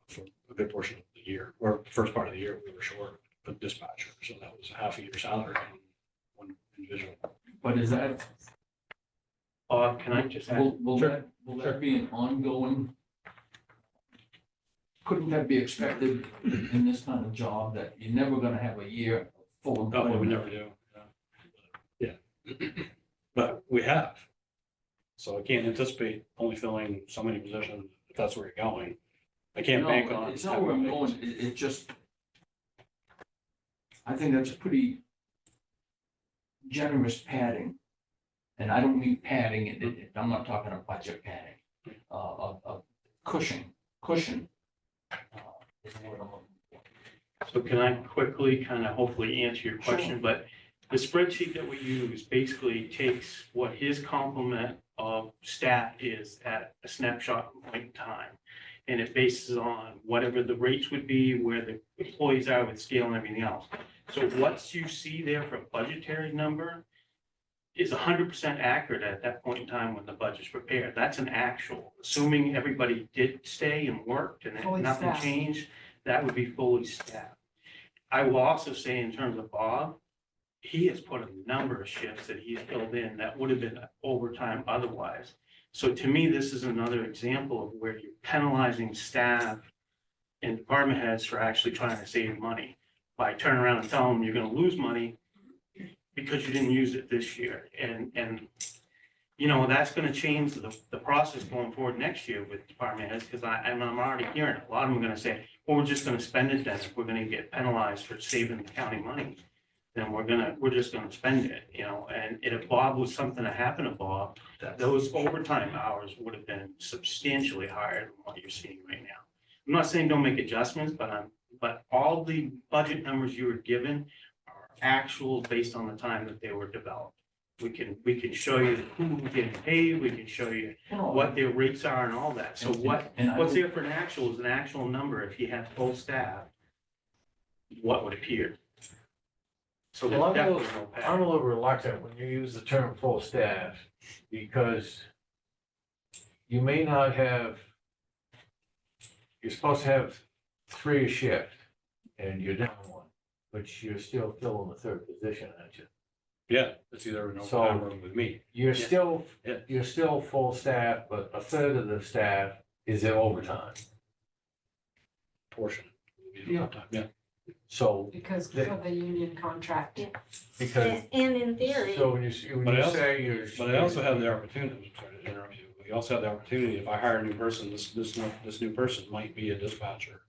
for a good portion of the year, or first part of the year, we were short a dispatcher. So that was half a year's salary on one individual. But is that, Can I just add? will that be an ongoing? Couldn't that be expected in this kind of job that you're never gonna have a year of full No, employment? we never do. Yeah. But we have. So I can't anticipate only filling so many positions if that's where you're going. I can't No, bank on. it's not where I'm going, it just, I think that's a pretty generous padding. And I don't mean padding, I'm not talking a budget padding, of cushion. Is what I'm looking for. So can I quickly kind of hopefully answer your question? But the spreadsheet that we use basically takes what his complement of staff is at a snapshot point in time. And it bases on whatever the rates would be, where the employees are with scale and everything else. So what you see there for a budgetary number is 100% accurate at that point in time when the budget's prepared. That's an actual, assuming everybody did stay and worked and Fully nothing staffed. changed, that would be fully staffed. I will also say in terms of Bob, he has put a number of shifts that he's filled in that would have been overtime otherwise. So to me, this is another example of where you're penalizing staff and department heads for actually trying to save money by turning around and telling them you're gonna lose money because you didn't use it this year. And you know, that's gonna change the process going forward next year with department heads, because I'm already hearing it. A lot of them are gonna say, well, we're just gonna spend it then. If we're gonna get penalized for saving the county money, then we're just gonna spend it, you know? And if Bob was something to happen to Bob, those overtime hours would have been substantially higher than what you're seeing right now. I'm not saying don't make adjustments, but all the budget numbers you were given are actual based on the time that they were developed. We can show you who's getting paid, we can show you what their rates are and all that. So what's there for an actual is an actual number. If you had full staff, what would appear? So Well, there's I'm a definitely no I'm pattern. a little reluctant when you use the term full staff, because you may not have, you're supposed to have 3 a shift, and you're down 1, but you're still filling the 3rd position, aren't you? Yeah, it's either an So- overtime or with me. You're Yeah. still, Yeah. you're still full staff, but a third of the staff is in overtime. Portion. Yeah. Yeah. So, Because of the union contract. because, And in theory, so when you, when But I you also- say you're. But I also have the opportunity, sorry to interrupt you, we also have the opportunity, if I hire a new person, this new person might be a dispatcher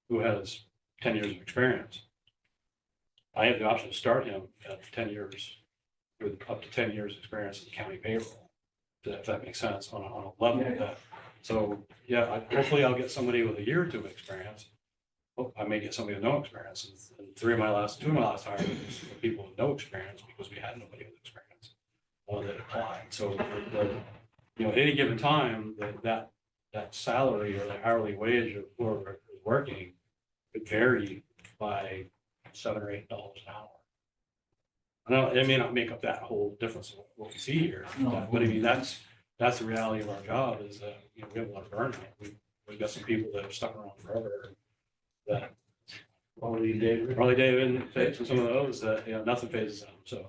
who has 10 years of experience. I have the option to start him at 10 years, with up to 10 years experience in county payroll, if that makes sense, on a level of that. So, yeah, hopefully I'll get somebody with a year or 2 of experience. Well, I may get somebody with no experience, and 2 of my last hires were people with no experience, because we had nobody with experience that applied. So, you know, at any given time, that salary or the hourly wage of whoever is working could vary by $7 or $8 an hour. It may not make up that whole difference of what we see here, but I mean, that's the reality of our job is that, you know, we have a lot of burnout. We've got some people that have stuck around forever that Harley David. Harley David, Fitch, and some of those that, you know, nothing phases them, so.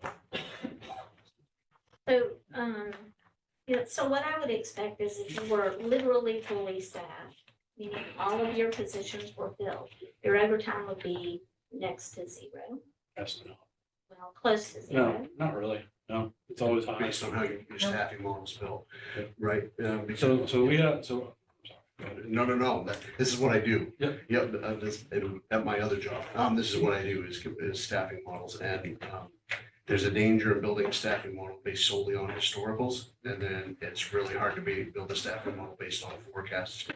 So, yeah, so what I would expect is if you were literally fully staffed, meaning all of your positions were filled, your overtime would be next to zero, Absolutely not. well, close to zero. No, not really. No, it's always high. Based on how your staffing model's built, right? So we have, No, this is what I do. Yep. Yep, at my other job, this is what I do is staffing models, and, there's a danger in building a staffing model based solely on historicals, and then it's really hard to build a staffing model based on forecasts.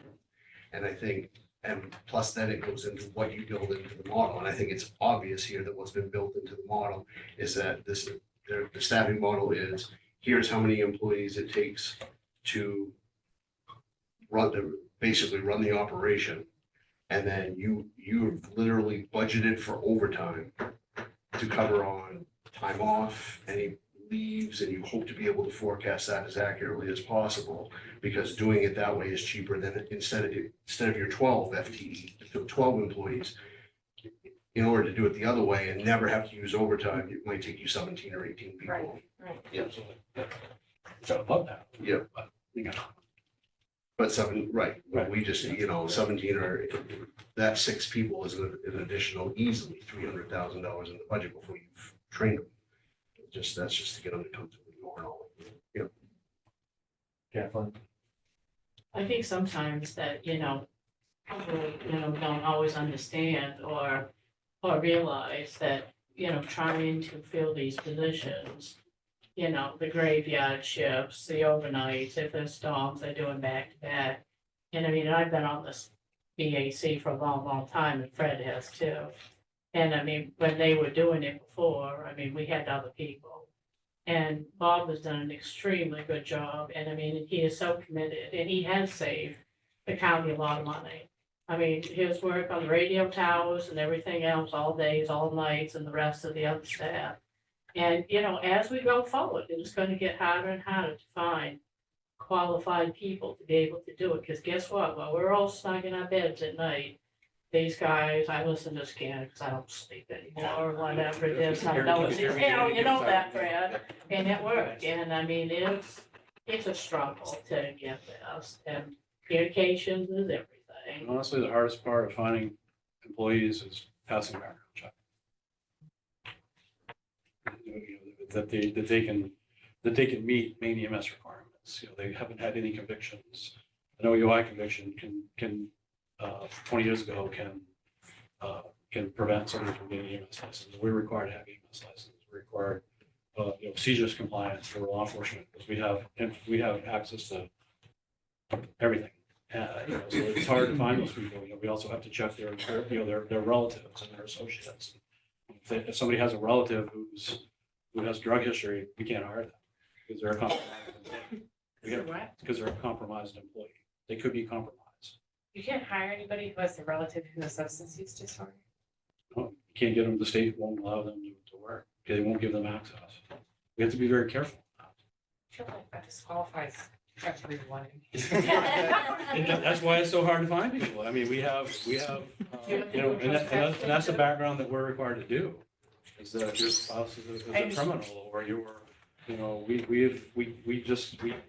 And I think, and plus then it goes into what you build into the model, and I think it's obvious here that what's been built into the model is that the staffing model is, here's how many employees it takes to basically run the operation. And then you've literally budgeted for overtime to cover on time off, any leaves, and you hope to be able to forecast that as accurately as possible, because doing it that way is cheaper than instead of your 12 FTE, 12 employees. In order to do it the other way and never have to use overtime, it might take you 17 or 18 people. Right. yeah, absolutely. Yeah. So I love that. Yeah. But, you know, But right, we just, 17 or that 6 people is an additional easily $300,000 in the budget before you've trained them. That's just to get them to come to more knowledge. Yeah. Kathleen? I think sometimes that, people, don't always understand or realize that, trying to fill these positions, the graveyard shifts, the overnights, if there's storms, they're doing back to back. And I mean, I've been on this BAC for a long, long time, and Fred has too. And I mean, when they were doing it before, I mean, we had other people. And Bob has done an extremely good job, and I mean, he is so committed, and he has saved the county a lot of money. I mean, his work on the radio towers and everything else, all days, all nights, and the rest of the other staff. And, as we go forward, it's going to get harder and harder to find qualified people to be able to do it, because guess what? While we're all snug in our beds at night, these guys, I listen to Scanner because I don't sleep anymore, or whatever it is. I know it's, you know that, Fred, and it worked. And I mean, it's a struggle to get this, and communications is everything. honestly, the hardest part of finding employees is passing a background check. That they can meet main EMS requirements. They haven't had any convictions. An OUI conviction can 20 years ago can prevent somebody from getting EMS license. We're required to have EMS license. We're required, CJIS compliance for law enforcement, because we have access to everything. So it's hard to find those people. We also have to check their relatives and their associates. If somebody has a relative who has drug history, we can't hire them because they're a compromised because they're a compromised employee. They could be compromised. You can't hire anybody who has a relative who has substance use disorder. You can't get them, the state won't allow them to work. They won't give them access. We have to be very careful. I feel like that disqualifies everyone. And that's why it's so hard to find people. I mean, we have, and that's the background that we're required to do. Is that if your spouse is a criminal, or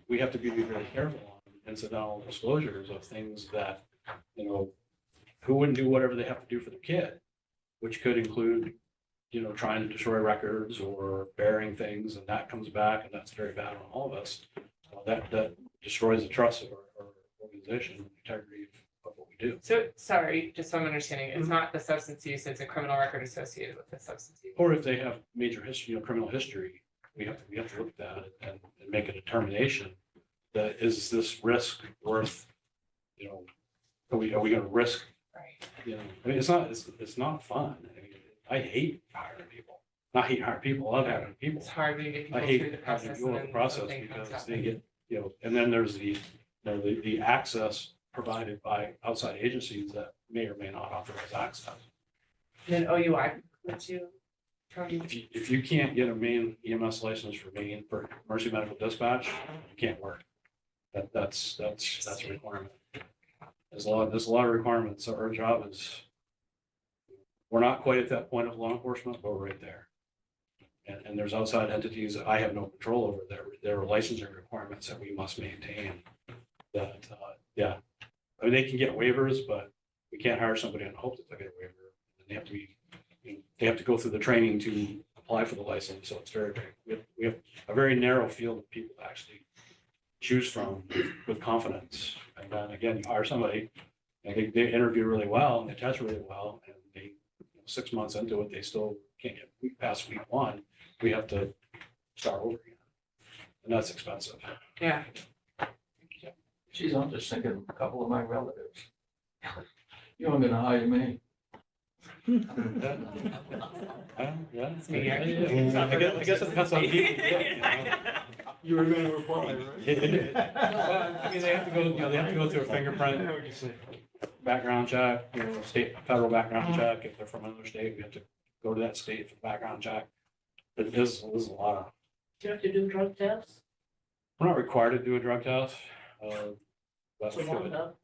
we have to be very careful on incidental disclosures of things that, who wouldn't do whatever they have to do for their kid, which could include, trying to destroy records or burying things, and that comes back, and that's very bad on all of us. That destroys the trust of our organization, and the integrity of what we do. So, sorry, just so I'm understanding, it's not the substance use, it's a criminal record associated with the substance use. Or if they have major history, criminal history, we have to look at that and make a determination that is this risk worth, are we going to risk? Right. I mean, it's not fun. I mean, I hate hiring people. Not hate hiring people. I love hiring people. It's hard to get people I hate through the having process. to go through the process because they get, and then there's the access provided by outside agencies that may or may not authorize access. Then OUI, would you? If you can't get a Maine EMS license for Maine for emergency medical dispatch, you can't work. That's a requirement. There's a lot of requirements. So our job is, we're not quite at that point of law enforcement, but we're right there. And there's outside entities that I have no control over. There are licensing requirements that we must maintain. That, yeah, I mean, they can get waivers, but we can't hire somebody and hope that they'll get a waiver. And they have to be, they have to go through the training to apply for the license. So it's very, we have a very narrow field of people to actually choose from with confidence. And then again, you hire somebody and they interview really well and they test really well. And they, 6 months into it, they still can't get past week 1. We have to start over again. And that's expensive. Yeah. Geez, I'm just thinking of a couple of my relatives. You aren't gonna hire me. Yeah. I guess it depends on the people. You were gonna reply, right? Well, I mean, they have to go, they have to go through a fingerprint background check, federal background check. If they're from another state, we have to go to that state for the background check. But there's a lot of, Do you have to do drug tests? we're not required to do a drug test. But we So long could, enough.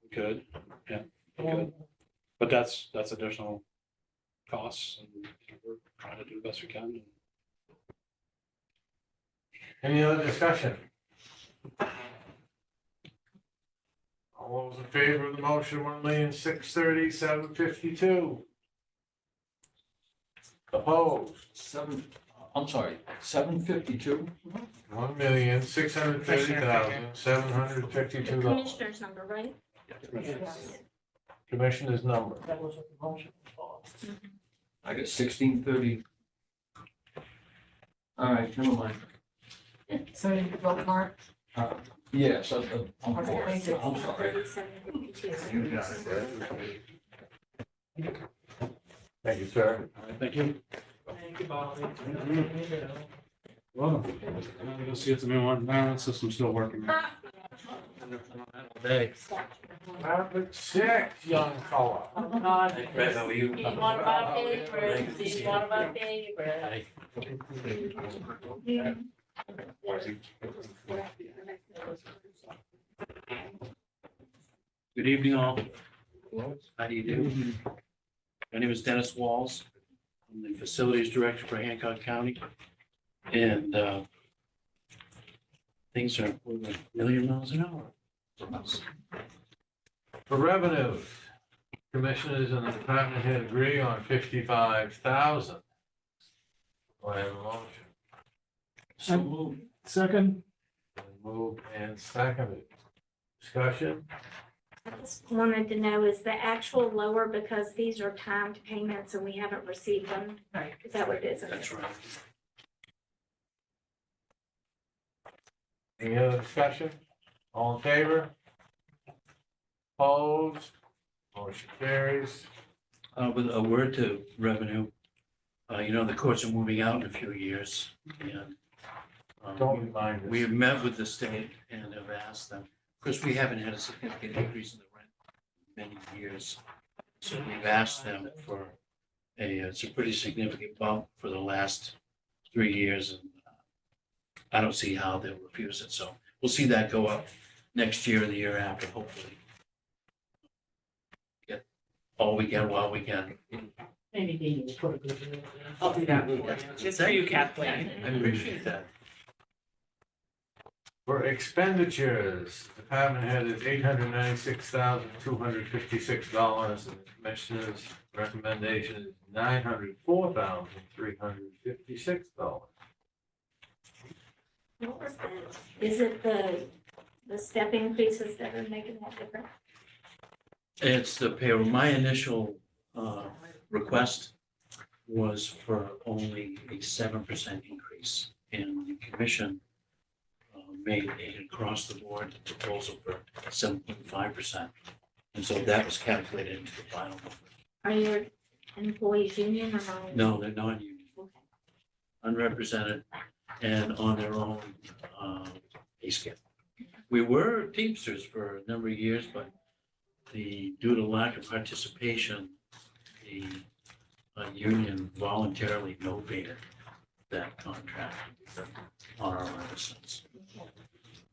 yeah, we could. But that's additional costs and we're trying to do the best we can. Any other discussion? All those in favor of the motion, 1,630,752. Opposed? I'm sorry, 752? 1,630,752 The dollars. commissioner's number, right? Commissioner's number. That was what the motion was for. I got 1630. All right, never mind. So you vote for it? Yes, I'm Okay, for thank it. you. I'm sorry. 3752. You got it. Thank you, sir. Thank you. Thank you, Bobby. Well, go see if the new one, no, system's still working. Hey. Number 6, young fella. Oh, God. Fred, how are you? He's one of our favorites. He's one of our favorites. Good evening, all. How do you do? My name is Dennis Walls. I'm the Facilities Director for Hancock County. And things are moving a million miles an hour for us. For revenues, commissioners and the department head agree on 55,000. Do I have a motion? So moved. Second, Moved and seconded. Discussion? I just wanted to know, is the actual lower because these are timed payments and we haven't received them? Right. Is that what it is? That's right. Any other discussion? All in favor? Opposed? Motion carries. With a word to revenue, the courts are moving out in a few years and Don't remind us. we've met with the state and have asked them, of course, we haven't had a significant increase in the rent in many years. So we've asked them for it's a pretty significant bump for the last 3 years. And I don't see how they'll refuse it. So we'll see that go up next year and the year after, hopefully. Get all we can while we can. Maybe Dean will put a good deal in. I'll do that for you, just for you, Kathleen. I appreciate that. For expenditures, department head is $896,256, and the commissioner's recommendation is $904,356. What was that? Is it the step increases that are making that difference? It's the payroll. My initial request was for only a 7% increase, and the commission made an across-the-board proposal for 7.5%. And so that was calculated into the final number. Are your employees union or non? No, they're non-union, Okay. unrepresented, and on their own pay scale. We were Teamsters for a number of years, but due to lack of participation, the a union voluntarily novated that contract on our license.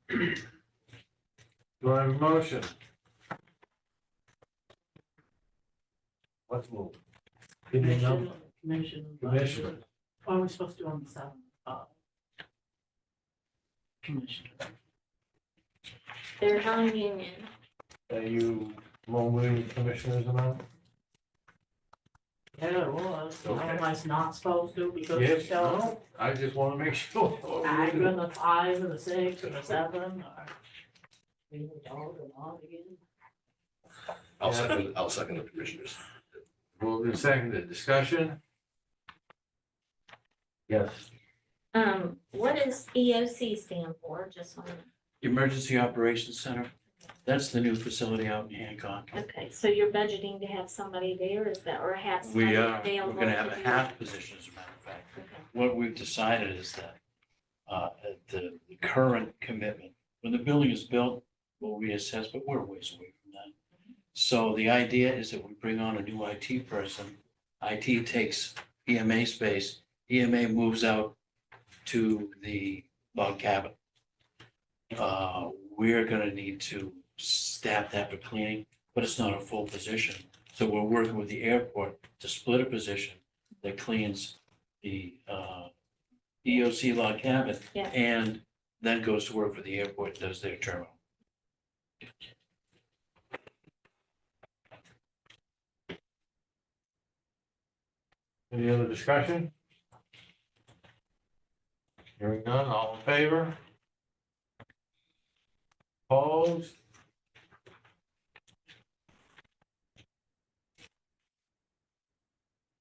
Do I have a motion? Let's move. Give me a number. Commissioner. What are we supposed to do on the seventh? Commissioner. They're non-union. Are you moving commissioners amount? Yeah, it was, Okay. otherwise not supposed to because Yes, it's still, no, I just want to make sure. either the 5 or the 6 or the 7 or. We would all go on again. I'll second the commissioners. Moved and seconded. Discussion? Yes. What does EOC stand for? Just want Emergency Operations Center, that's the new facility out in Hancock. okay, so you're budgeting to have somebody there, is that, or have somebody We are, available? we're gonna have to a do half that? position, as a matter of fact. Okay. What we've decided is that at the current commitment, when the building is built, we'll reassess, but we're ways away from that. So the idea is that we bring on a new IT person. IT takes EMA space, EMA moves out to the log cabin. We're gonna need to staff that for cleaning, but it's not a full position. So we're working with the airport to split a position that cleans the EOC log cabin Yeah. and then goes to work for the airport, does their terminal. Any other discussion? Hearing none, all in favor? Opposed?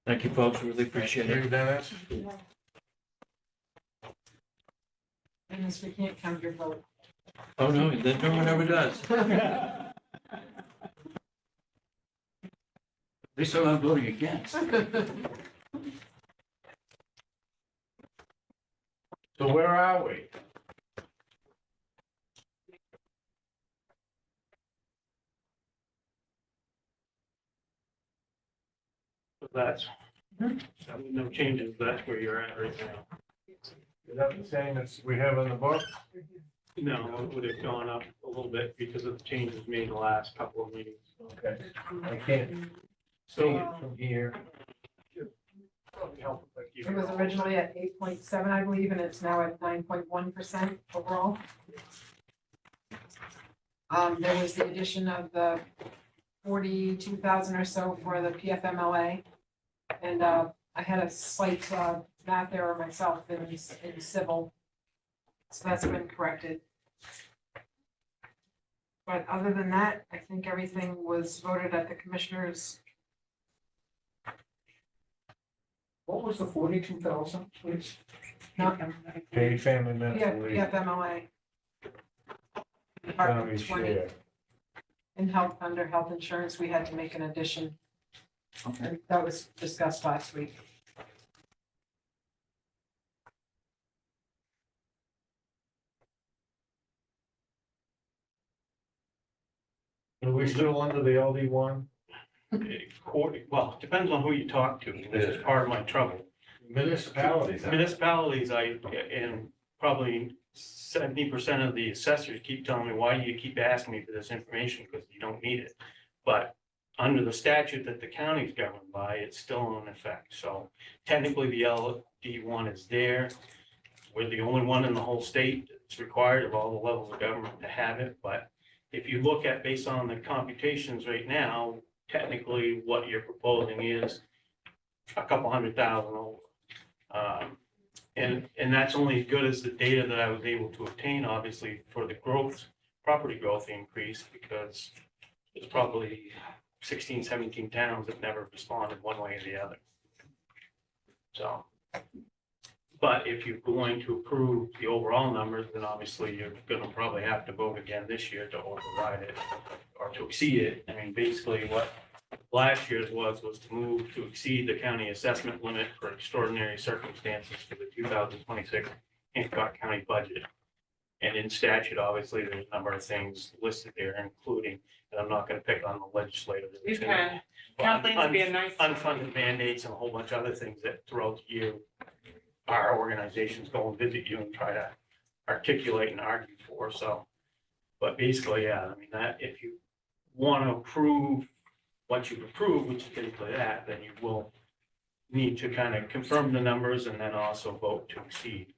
Thank you, folks, really appreciate it. Thank you, Dennis. Dennis, we can't count your vote. Oh, no, that no one ever does. At least I'm not voting against. So where are we? So that's, no changes, that's where you're at right now. Is that the same as we have in the book? No, it would have gone up a little bit because of the changes made the last couple of meetings. Okay, I can't see it from here. It was originally at 8.7, I believe, and it's now at 9.1% overall. There was the addition of the 42,000 or so for the PFMLA. And I had a slight math error myself in civil. So that's been corrected. But other than that, I think everything was voted at the commissioners. What was the 42,000, please? Paid family Yeah, medical leave. PFMLA. County Department 20. share. In health, under health insurance, we had to make an addition. Okay. That was discussed last week. Are we still under the LD one? Well, it depends on who you talk to, this is part of my trouble. Municipalities. huh? Municipalities, and probably 70% of the assessors keep telling me, why do you keep asking me for this information? Because you don't need it. But under the statute that the county's governed by, it's still in effect. So technically, the LD one is there. We're the only one in the whole state that's required of all the levels of government to have it. But if you look at, based on the computations right now, technically what you're proposing is a couple $100,000 over. And that's only as good as the data that I was able to obtain, obviously, for the growth, property growth increase, because there's probably 16, 17 towns that never responded one way or the other. So, but if you're going to approve the overall numbers, then obviously you're gonna probably have to vote again this year to override it or to exceed it. I mean, basically what last year's was to move to exceed the county assessment limit for extraordinary circumstances for the 2026 Hancock County budget. And in statute, obviously, there's a number of things listed there, including, and I'm not gonna pick on the legislative. You can. Kathleen's being nice. Unfunded mandates and a whole bunch of other things that throughout the year, our organizations go and visit you and try to articulate and argue for, so. But basically, yeah, I mean, that, if you want to approve what you've approved, which is basically that, then you will need to kind of confirm the numbers and then also vote to exceed.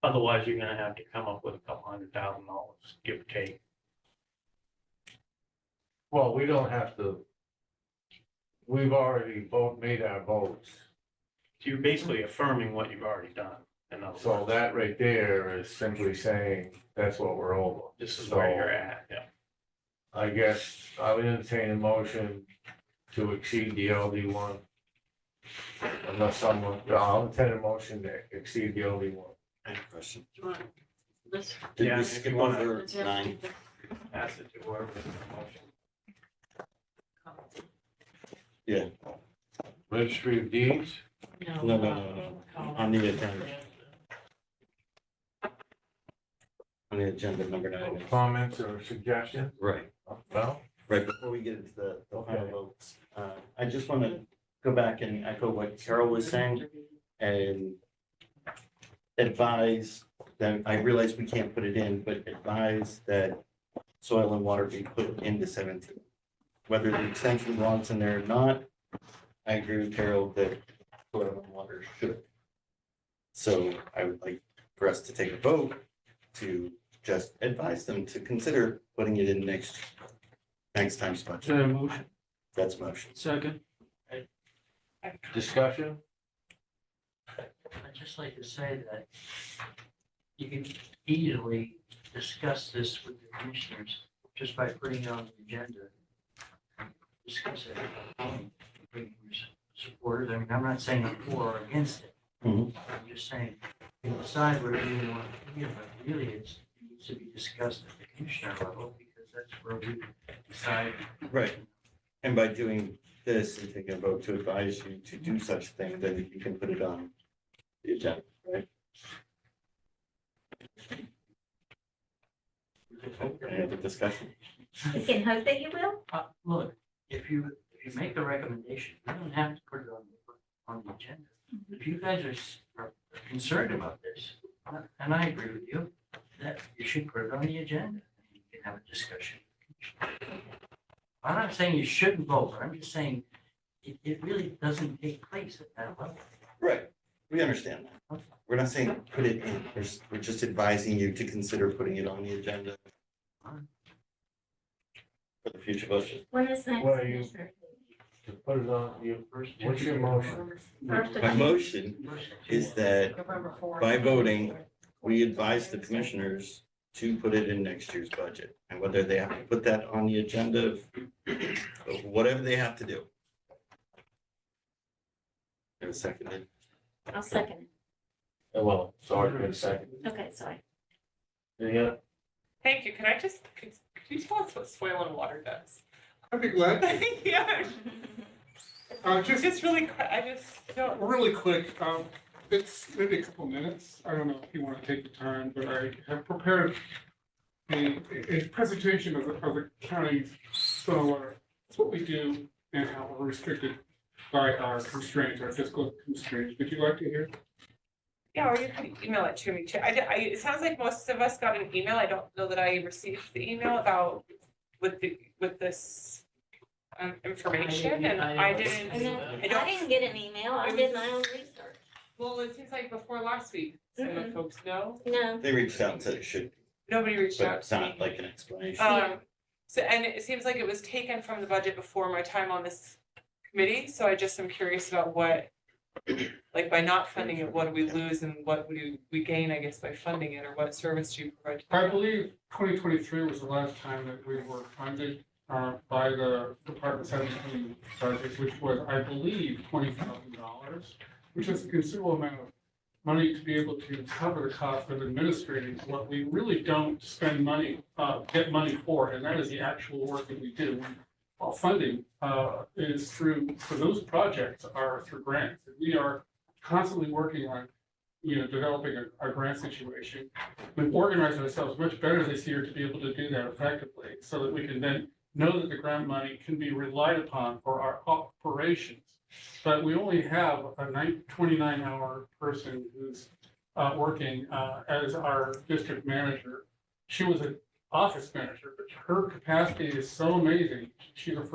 Otherwise, you're gonna have to come up with $200,000, give or take. Well, we don't have to. We've already both made our votes. So you're basically affirming what you've already done. In other So words, that right there is simply saying that's what we're over. this is where you're at, yeah. I guess I would entertain a motion to exceed the LD one. Unless someone, I'll entertain a motion to exceed the LD one. I have a question. This. Did Yeah, we if skip you wanna- over 9? Pass it to whoever makes the motion. Yeah, Registry of Deeds, no. On the agenda. On the agenda, number 9. comments or suggestions? Right. No? Right, before we get into the final Okay. votes, I just want to go back and echo what Carol was saying and advise that, I realize we can't put it in, but advise that soil and water be put into 17. Whether the extension belongs in there or not, I agree with Carol that soil and water should. So I would like for us to take a vote to just advise them to consider putting it in next time's budget. So motion, That's a motion. second. Discussion? I'd just like to say that you can easily discuss this with the commissioners just by putting it on the agenda. Discuss it. Bring your supporters. I mean, I'm not saying I'm for or against it. Mhm. I'm just saying, you decide whatever you want to do, but really it needs to be discussed at the commissioner level because that's where we decide. Right. And by doing this and taking a vote to advise you to do such a thing, then you can put it on the agenda, right? Any other discussion? You can hope that you will. Look, if you make a recommendation, you don't have to put it on the agenda. If you guys are concerned about this, and I agree with you, that you should put it on the agenda. You can have a discussion. I'm not saying you shouldn't vote, but I'm just saying it really doesn't take place at that level. Right. We understand that. We're not saying put it in, we're just advising you to consider putting it on the agenda for the future budget. When is next? What are you- Commissioner? To put it on, what's your motion? First of My June. motion is that November 4th. by voting, we advise the commissioners to put it in next year's budget. And whether they have to put that on the agenda, whatever they have to do. And a second. I'll second. Well, sorry, for a second. Okay, sorry. Any other? Thank you. Could you tell us what soil and water does? I'd be glad. Yeah, just really quick, I just don't. Really quick, it's maybe a couple minutes. I don't know if you want to take the time, but I have prepared a presentation of the county's soil and water. It's what we do and how we're restricted by our constraints, our fiscal constraints. Would you like to hear? Yeah, or you can email it to me too. It sounds like most of us got an email. I don't know that I received the email about with this information, and I didn't. And then I I don't. didn't get an email. I did my own research. Well, it seems like before last week, some of Mhm. folks know. No. They reached out and said it should, Nobody reached but out it's to me. not like an explanation. So, and it seems like it was taken from the budget before my time on this committee, so I just am curious about what, like, by not funding it, what do we lose and what do we gain, I guess, by funding it, or what service do you provide? to the I town? believe 2023 was the last time that we were funded by the Department 17 budget, which was, I believe, $20,000, which is a considerable amount of money to be able to cover the cost of administrating what we really don't spend money, get money for, and that is the actual work that we do. All funding is through, for those projects are through grants. We are constantly working on developing our grant situation. We've organized ourselves much better this year to be able to do that effectively, so that we can then know that the grant money can be relied upon for our operations. But we only have a 29-hour person who's working as our district manager. She was an office manager, but her capacity is so amazing. She's a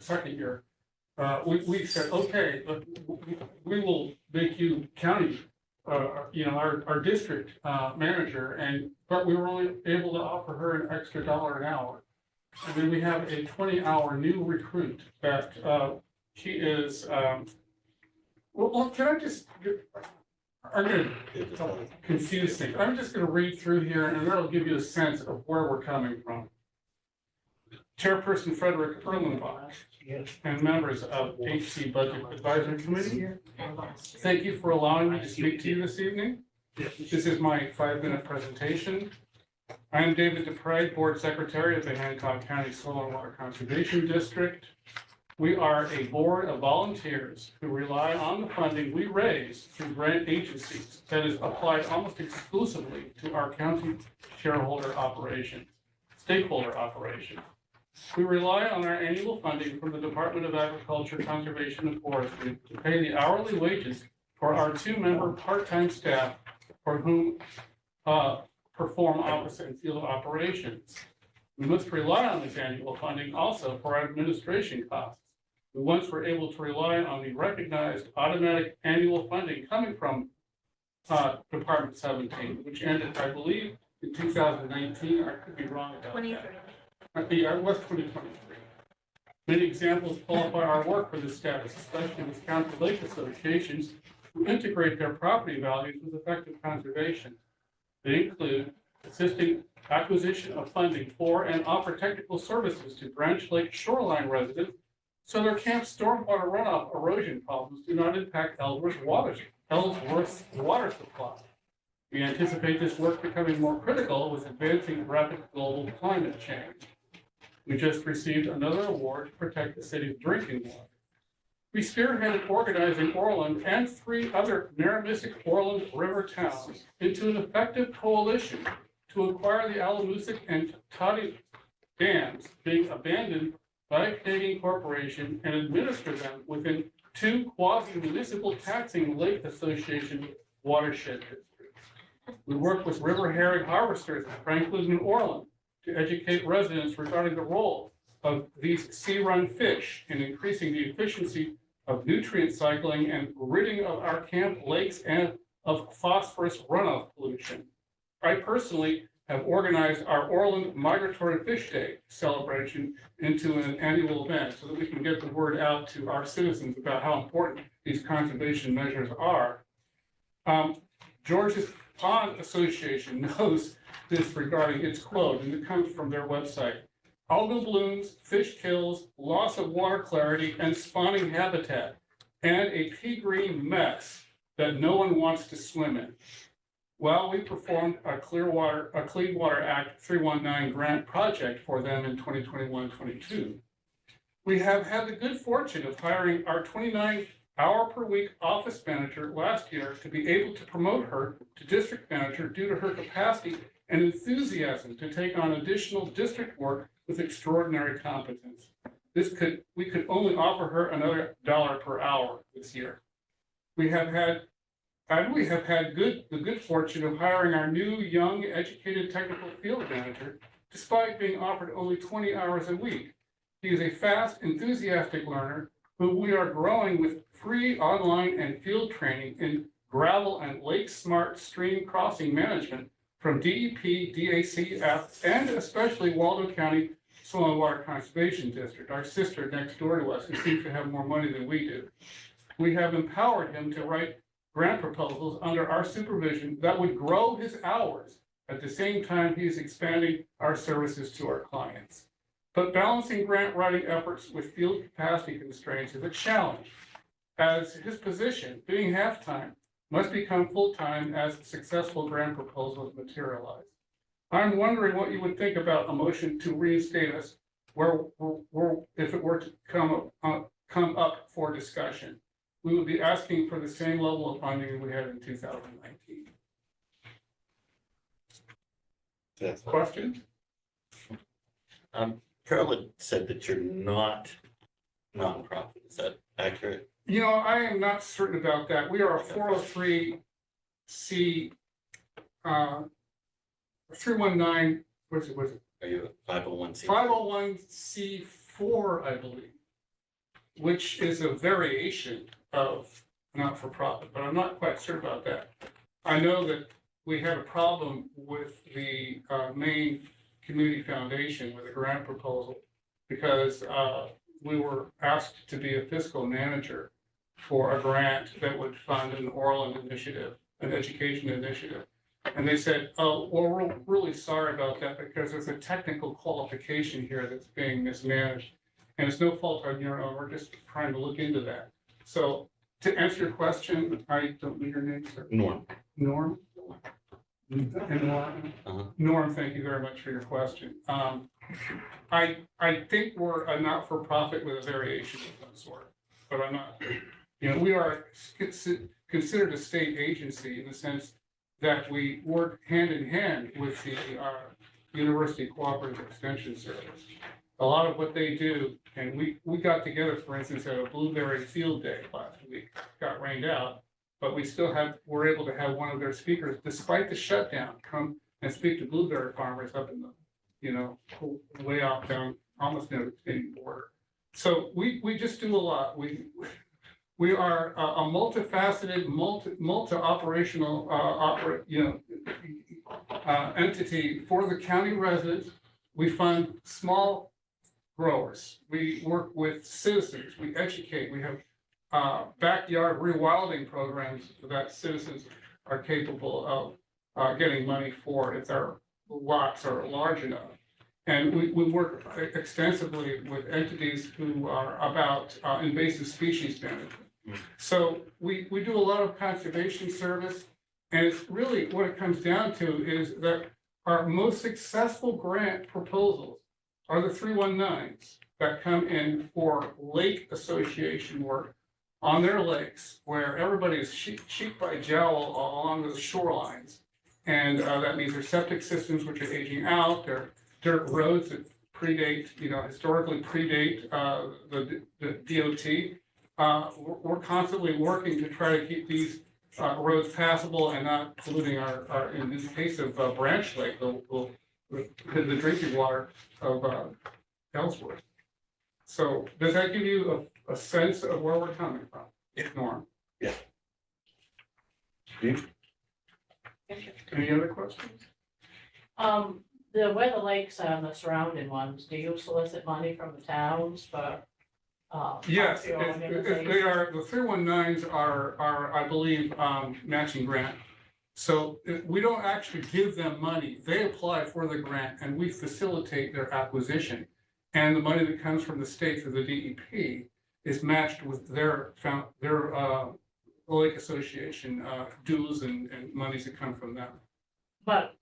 second year. We said, okay, we will make you county, our district manager, but we were only able to offer her an extra $1 an hour. And then we have a 20-hour new recruit that she is, well, can I just, I'm gonna confuse things. I'm just gonna read through here and that'll give you a sense of where we're coming from. Chairperson Frederick Erlenbach and members of HC Budget Advisory Committee, thank you for allowing me to speak to you this evening. This is my 5-minute presentation. I am David Dupre, Board Secretary of the Hancock County Soil and Water Conservation District. We are a board of volunteers who rely on the funding we raise through grant agencies that is applied almost exclusively to our county stakeholder operations. We rely on our annual funding from the Department of Agriculture, Conservation, and Forestry to pay the hourly wages for our 2-member part-time staff for whom perform office and field operations. We must rely on this annual funding also for our administration costs. We once were able to rely on the recognized automatic annual funding coming from Department 17, which ended, I believe, in 2019. I could be wrong about 23. that. It was 2023. Many examples qualify our work for this status, especially with county lake associations who integrate their property values with effective conservation. They include assisting acquisition of funding for and offer technical services to Branch Lake shoreline residents so their camp stormwater runoff erosion problems do not impact Ellsworth's water supply. We anticipate this work becoming more critical with advancing rapid global climate change. We just received another award to protect the city's drinking water. We spearheaded organizing Orland and 3 other Narragansett-Orland River towns into an effective coalition to acquire the Alamoosic and Toddy dams being abandoned by a Canadian corporation and administer them within 2 quasi-municipal taxing lake association watershed districts. We work with river herring harvesters in Franklin and Orland to educate residents regarding the role of these sea-run fish in increasing the efficiency of nutrient cycling and ridding of our camp lakes and of phosphorus runoff pollution. I personally have organized our Orland Migratory Fish Day celebration into an annual event so that we can get the word out to our citizens about how important these conservation measures are. George's Pond Association knows this regarding its quote, and it comes from their website. Algal blooms, fish kills, loss of water clarity and spawning habitat, and a pea green mess that no one wants to swim in. While we performed a Clean Water Act 319 grant project for them in 2021-22, we have had the good fortune of hiring our 29-hour-per-week office manager last year to be able to promote her to district manager due to her capacity and enthusiasm to take on additional district work with extraordinary competence. We could only offer her another $1 per hour this year. We have had the good fortune of hiring our new, young, educated technical field manager, despite being offered only 20 hours a week. He is a fast, enthusiastic learner who we are growing with free online and field training in gravel and lake smart stream crossing management from DEP, DACF, and especially Waldo County Soil and Water Conservation District, our sister next door to us, who seems to have more money than we do. We have empowered him to write grant proposals under our supervision that would grow his hours at the same time he is expanding our services to our clients. But balancing grant writing efforts with field capacity constraints is a challenge, as his position, being half-time, must become full-time as successful grant proposals materialize. I'm wondering what you would think about a motion to reinstate us if it were to come up for discussion. we would be asking for the same level of funding we had in 2019. That's Questions? Carol had said that you're not nonprofit. Is that accurate? You know, I am not certain about that. We are a 403C, 319, what's it? Are you a 501c? 501c4, I believe, which is a variation of not-for-profit, but I'm not quite sure about that. I know that we had a problem with the Maine Community Foundation with a grant proposal because we were asked to be a fiscal manager for a grant that would fund an Orland initiative, an education initiative. And they said, oh, well, we're really sorry about that because there's a technical qualification here that's being mismanaged. And it's no fault on your own, we're just trying to look into that. So to answer your question, I don't know your name, sir. Norm. Norm? And Norm, Norm, thank you very much for your question. I think we're a not-for-profit with a variation of some sort, but I'm not. You know, we are considered a state agency in the sense that we work hand in hand with the University Cooperative Extension Service. A lot of what they do, and we got together, for instance, at a blueberry field day last week, got rained out, but we still were able to have one of their speakers, despite the shutdown, come and speak to blueberry farmers up in the, you know, way off down, almost near the Canadian border. So we just do a lot. We are a multifaceted, multi-operational, entity for the county residents. We fund small growers. We work with citizens. We educate. We have backyard rewilding programs that citizens are capable of getting money for if their lots are large enough. And we work extensively with entities who are about invasive species management. So we do a lot of conservation service, and it's really what it comes down to is that our most successful grant proposals are the 319s that come in for lake association work on their lakes, where everybody is sheep by jowl along the shorelines. And that means their septic systems, which are aging out, their dirt roads that predate, historically predate the DOT. We're constantly working to try to keep these roads passable and not polluting our in this case of Branch Lake, the drinking water of Ellsworth. So does that give you a sense of where we're coming from? Norm? Yeah. Any other questions? Where the lakes are and the surrounding ones, do you solicit money from the towns for? Yes, your they are, the 319s are, I believe, matching grant. So we don't actually give them money. They apply for the grant and we facilitate their acquisition. And the money that comes from the state through the DEP is matched with their lake association dues and monies that come from them. But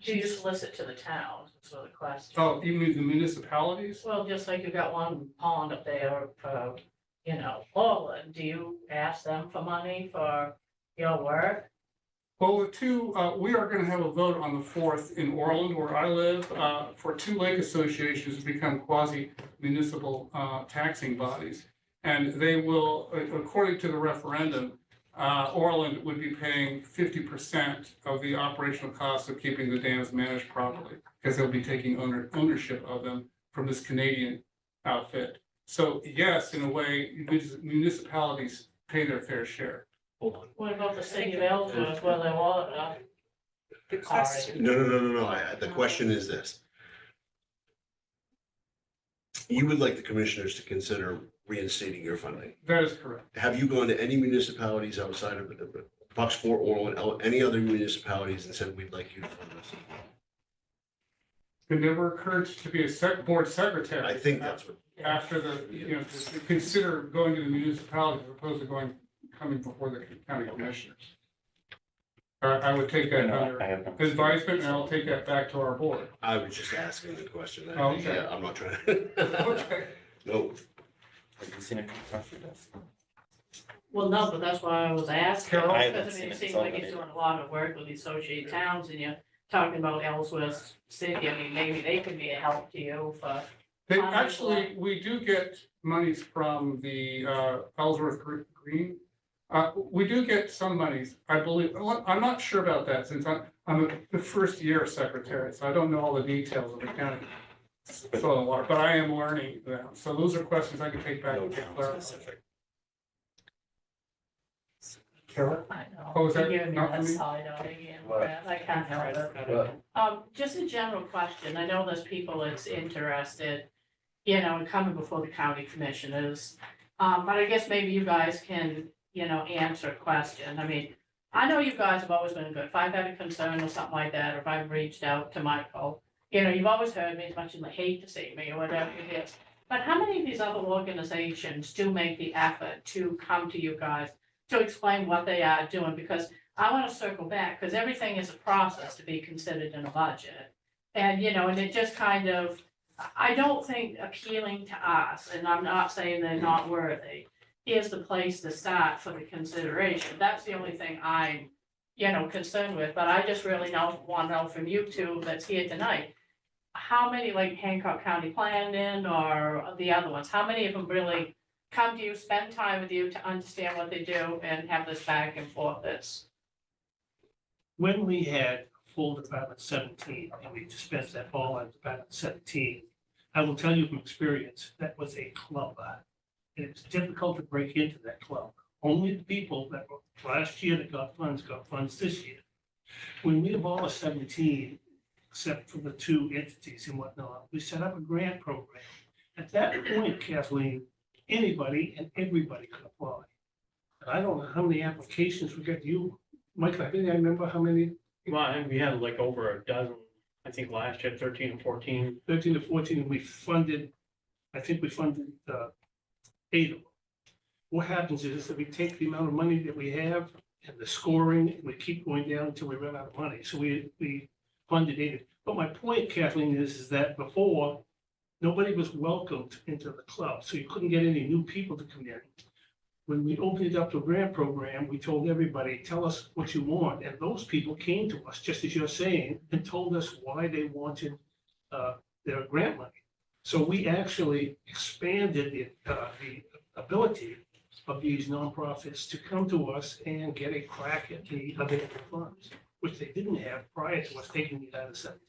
do you solicit to the towns, is the question? Oh, you mean the municipalities? Well, just like you got one pond up there for, Orland, do you ask them for money for your work? Well, we are gonna have a vote on the 4th in Orland, where I live, for 2 lake associations to become quasi-municipal taxing bodies. And they will, according to the referendum, Orland would be paying 50% of the operational costs of keeping the dams managed properly, because they'll be taking ownership of them from this Canadian outfit. So yes, in a way, municipalities pay their fair share. Hold on. What about the city of Ellsworth, where they water? The question, No. The question is this. You would like the commissioners to consider reinstating your funding. That is correct. Have you gone to any municipalities outside of Bucksport, Orland, any other municipalities and said, we'd like you to fund this? It never occurred to be a board secretary. I think that's what. After to consider going to the municipality as opposed to coming before the county commissioners. I would take that under advisement, and I'll take that back to our board. I was just asking the question. Okay. Yeah, I'm not trying to. Okay. No. Have you seen a compressor desk? Well, no, but that's why I was asking, Carol? I haven't because I mean, it seen it, seems so like I'm he's gonna- doing a lot of work with the associated towns, and you're talking about Ellsworth City, I mean, maybe they could be a help to you for. They, Fine, actually, we do get monies from the Ellsworth Green. We do get some monies, I believe. I'm not sure about that since I'm the first year secretary, so I don't know all the details of the county soil and water, but I am learning them. So those are questions I can take back No and get town clarified. specific. Carol? I know. Oh, is that You're giving me not that for me? side eye again, What? Brad. I can't help it. Just a general question. I know there's people that's interested, you know, in coming before the county commissioners. But I guess maybe you guys can, you know, answer a question. I mean, I know you guys have always been good. If I've had a concern or something like that, or if I've reached out to Michael, you know, you've always heard me as much as you hate to see me or whatever it is. But how many of these other organizations do make the effort to come to you guys to explain what they are doing? Because I want to circle back, because everything is a process to be considered in a budget. And, you know, and it just kind of, I don't think appealing to us, and I'm not saying they're not worthy, is the place to start for the consideration. That's the only thing I'm, you know, concerned with, but I just really want to know from you two that's here tonight, how many, like Hancock County Planning or the other ones, how many of them really come to you, spend time with you to understand what they do and have this back and forth this? When we had full Department 17 and we dispensed that all on Department 17, I will tell you from experience, that was a club. And it's difficult to break into that club. Only the people that were last year that got funds this year. When we abolished 17, except for the two entities and whatnot, we set up a grant program. At that point, Kathleen, anybody and everybody could apply. And I don't know how many applications we got. You, Mike, I think I remember how many, Well, and we had like over a dozen, I think last year, 13 and 14. 13 to 14, and we funded, I think we funded 8 of them. What happens is that we take the amount of money that we have and the scoring, and we keep going down until we run out of money. So we funded 8. But my point, Kathleen, is that before, nobody was welcomed into the club, so you couldn't get any new people to come in. When we opened it up to a grant program, we told everybody, tell us what you want, and those people came to us, just as you're saying, and told us why they wanted their grant money. So we actually expanded the ability of these nonprofits to come to us and get a crack at the available funds, which they didn't have prior to us taking it out of 17.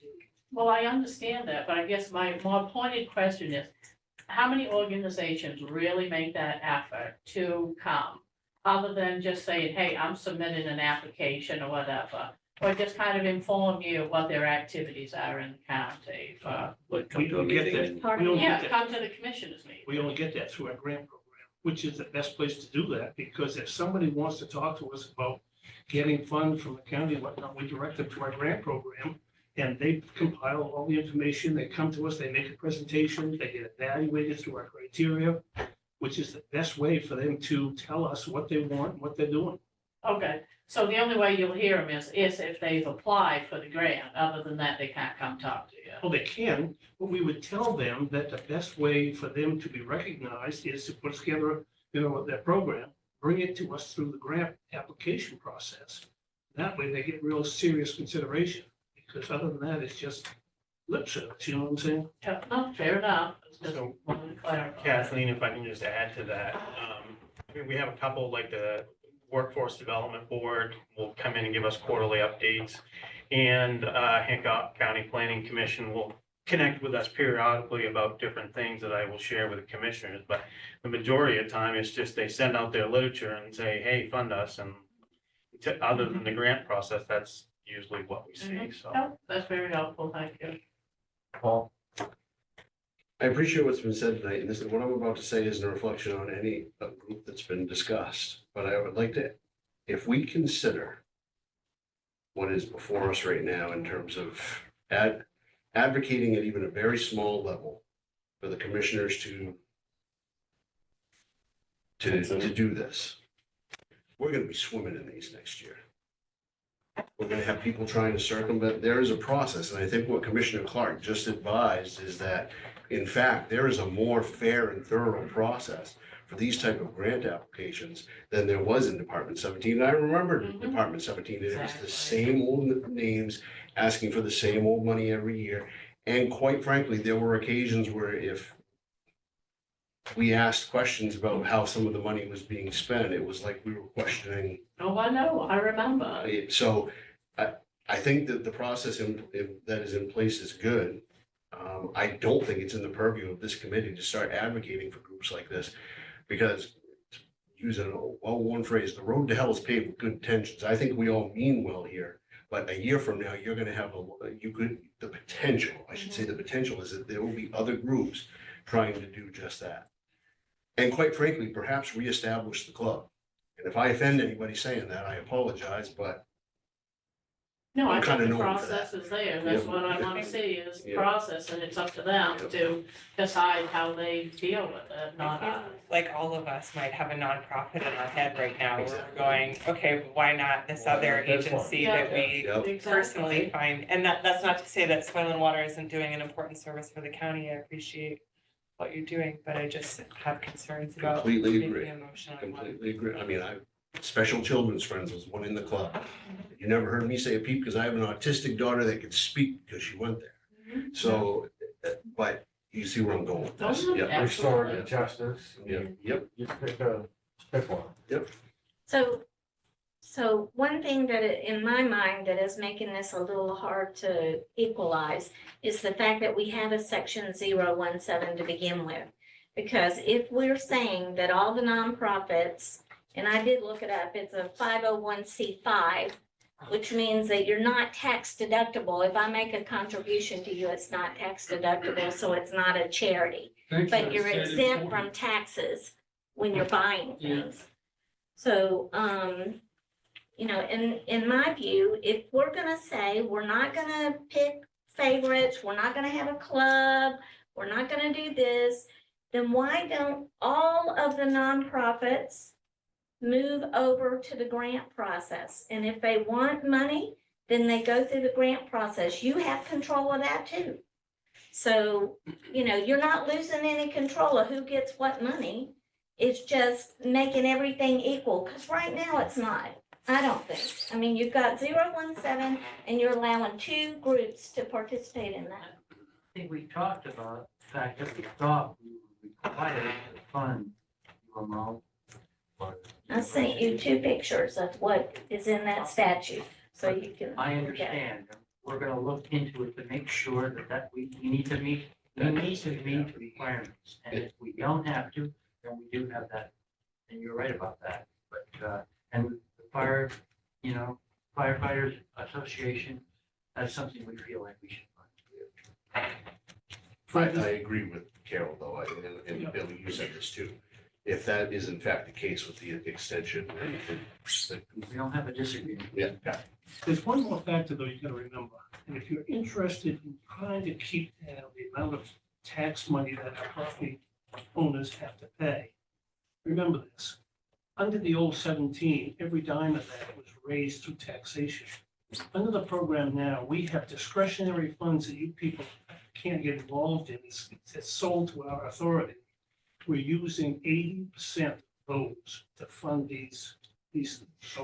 Well, I understand that, but I guess my more pointed question is, how many organizations really make that effort to come? Other than just saying, hey, I'm submitting an application or whatever, or just kind of inform you what their activities are in the county. Like We don't get that. Pardon We don't Yeah, get that. come to the commissioners meeting. We only get that through our grant program, which is the best place to do that, because if somebody wants to talk to us about getting funds from the county and whatnot, we direct them to our grant program. And they compile all the information, they come to us, they make a presentation, they get evaluated through our criteria, which is the best way for them to tell us what they want, and what they're doing. Okay, so the only way you'll hear them is if they've applied for the grant. Other than that, they can't come talk to you. Well, they can, but we would tell them that the best way for them to be recognized is to put together, their program, bring it to us through the grant application process. That way they get real serious consideration, because other than that, it's just lip service, you know what I'm saying? Yeah, no, fair enough. Just So, wanted to clarify. Kathleen, if I can just add to that, I mean, we have a couple, like the Workforce Development Board will come in and give us quarterly updates. And Hancock County Planning Commission will connect with us periodically about different things that I will share with the commissioners. But the majority of the time, it's just they send out their literature and say, hey, fund us. And other than the grant process, that's usually what we see, so. No, that's very helpful, thank you. Paul? I appreciate what's been said tonight, and this is what I'm about to say isn't a reflection on any group that's been discussed, but I would like to, if we consider what is before us right now in terms of advocating at even a very small level for the commissioners to do this, we're gonna be swimming in these next year. We're gonna have people trying to circumvent. There is a process, and I think what Commissioner Clark just advised is that, in fact, there is a more fair and thorough process for for these type of grant applications than there was in Department 17. And I remember Department 17, and it was the same old names asking for the same old money every year. And quite frankly, there were occasions where if we asked questions about how some of the money was being spent, it was like we were questioning. Oh, I know, I remember. So I think that the process that is in place is good. I don't think it's in the purview of this committee to start advocating for groups like this, because using an well-worn phrase, the road to hell is paved with good intentions. I think we all mean well here, but a year from now, you're gonna have the potential, I should say the potential is that there will be other groups trying to do just that. And quite frankly, perhaps reestablish the club. And if I offend anybody saying that, I apologize, but No, I I'm think kinda the known for process that. is there, that's Yeah. what I wanna see is Yeah. process, and it's up to them to decide how they deal with it, not us. Like all of us might have a nonprofit in our head right now, where we're going, okay, why not this other That's one. agency that we Yep. personally find, and that's not to say that Soil and Water isn't doing an important service for the county, I appreciate what you're doing, but I just have concerns about Completely making agree. a motion on one. Completely agree. I mean, Special Children's Friends was one in the club. You never heard me say a peep because I have an autistic daughter that could speak because she went there. So, but you see where I'm going with this. Oh, Yep. Restorative justice. Yep. You pick one. So one thing that in my mind that is making this a little hard to equalize is the fact that we have a section 017 to begin with. Because if we're saying that all the nonprofits, and I did look it up, it's a 501c5, which means that you're not tax deductible. If I make a contribution to you, it's not tax deductible, so it's not a charity. But you're exempt from taxes when you're buying things. So, you know, in my view, if we're gonna say, we're not gonna pick favorites, we're not gonna have a club, we're not gonna do this, then why don't all of the nonprofits move over to the grant process? And if they want money, then they go through the grant process. You have control of that too. So, you know, you're not losing any control of who gets what money. It's just making everything equal, because right now it's not. I don't think. I mean, you've got 017 and you're allowing 2 groups to participate in that. I think we talked about the fact that we thought we were required to fund the amount. I sent you 2 pictures of what is in that statute, so you can. I look at it. understand, we're gonna look into it to make sure that we need to meet the requirements. And if we don't have to, then we do have that, and you're right about that. But, and the fire, firefighters association, that's something we feel like we should fund. I agree with Carol though, and Billy, you said this too. If that is in fact the case with the extension, We don't have a disagreement. yeah. There's one more factor though you gotta remember, and if you're interested in trying to keep down the amount of tax money that our property owners have to pay, remember this. Under the old 17, every dime of that was raised through taxation. Under the program now, we have discretionary funds that you people can't get involved in. It's sold to our authority. We're using 80% of those to fund these,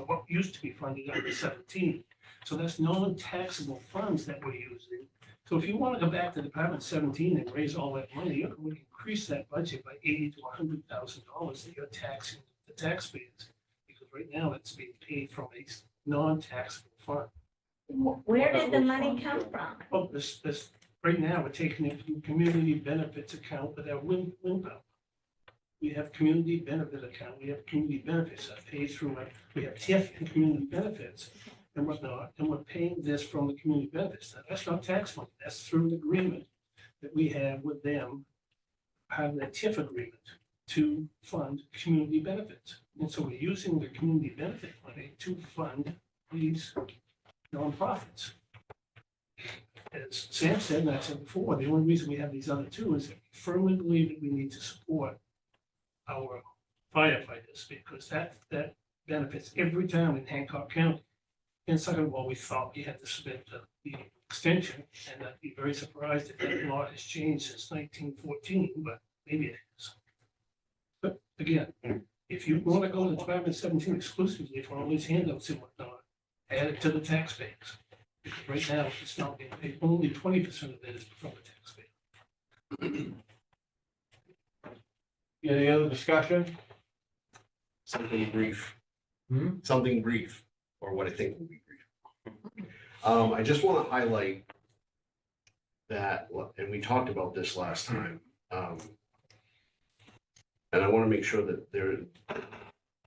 what used to be funded under 17. So that's non-taxable funds that we're using. So if you want to go back to Department 17 and raise all that money, you're going to increase that budget by $80,000 to $100,000 that you're taxing the taxpayers. Because right now it's being paid from a non-taxable fund. Where did the money come from? Well, right now, we're taking it from community benefits account with our wind power. We have community benefit account, we have community benefits that pay through, we have TIF and community benefits and whatnot, and we're paying this from the community benefits. Now, that's not tax money, that's through an agreement that we have with them, part of the TIF agreement to fund community benefits. And so we're using the community benefit money to fund these nonprofits. As Sam said, and I said before, the only reason we have these other 2 is that we firmly believe that we need to support our firefighters, because that benefits every town in Hancock County. And second of all, we thought we had to submit the extension, and I'd be very surprised if that law has changed since 1914, but maybe it has. But Again, if you want to go to Department 17 exclusively for all these handouts and whatnot, add it to the taxpayers. Because right now, it's not being paid, only 20% of it is from the taxpayer. Any other discussion? Something brief. Hmm? Something brief, or what I think will be brief. I just want to highlight that, and we talked about this last time. And I want to make sure that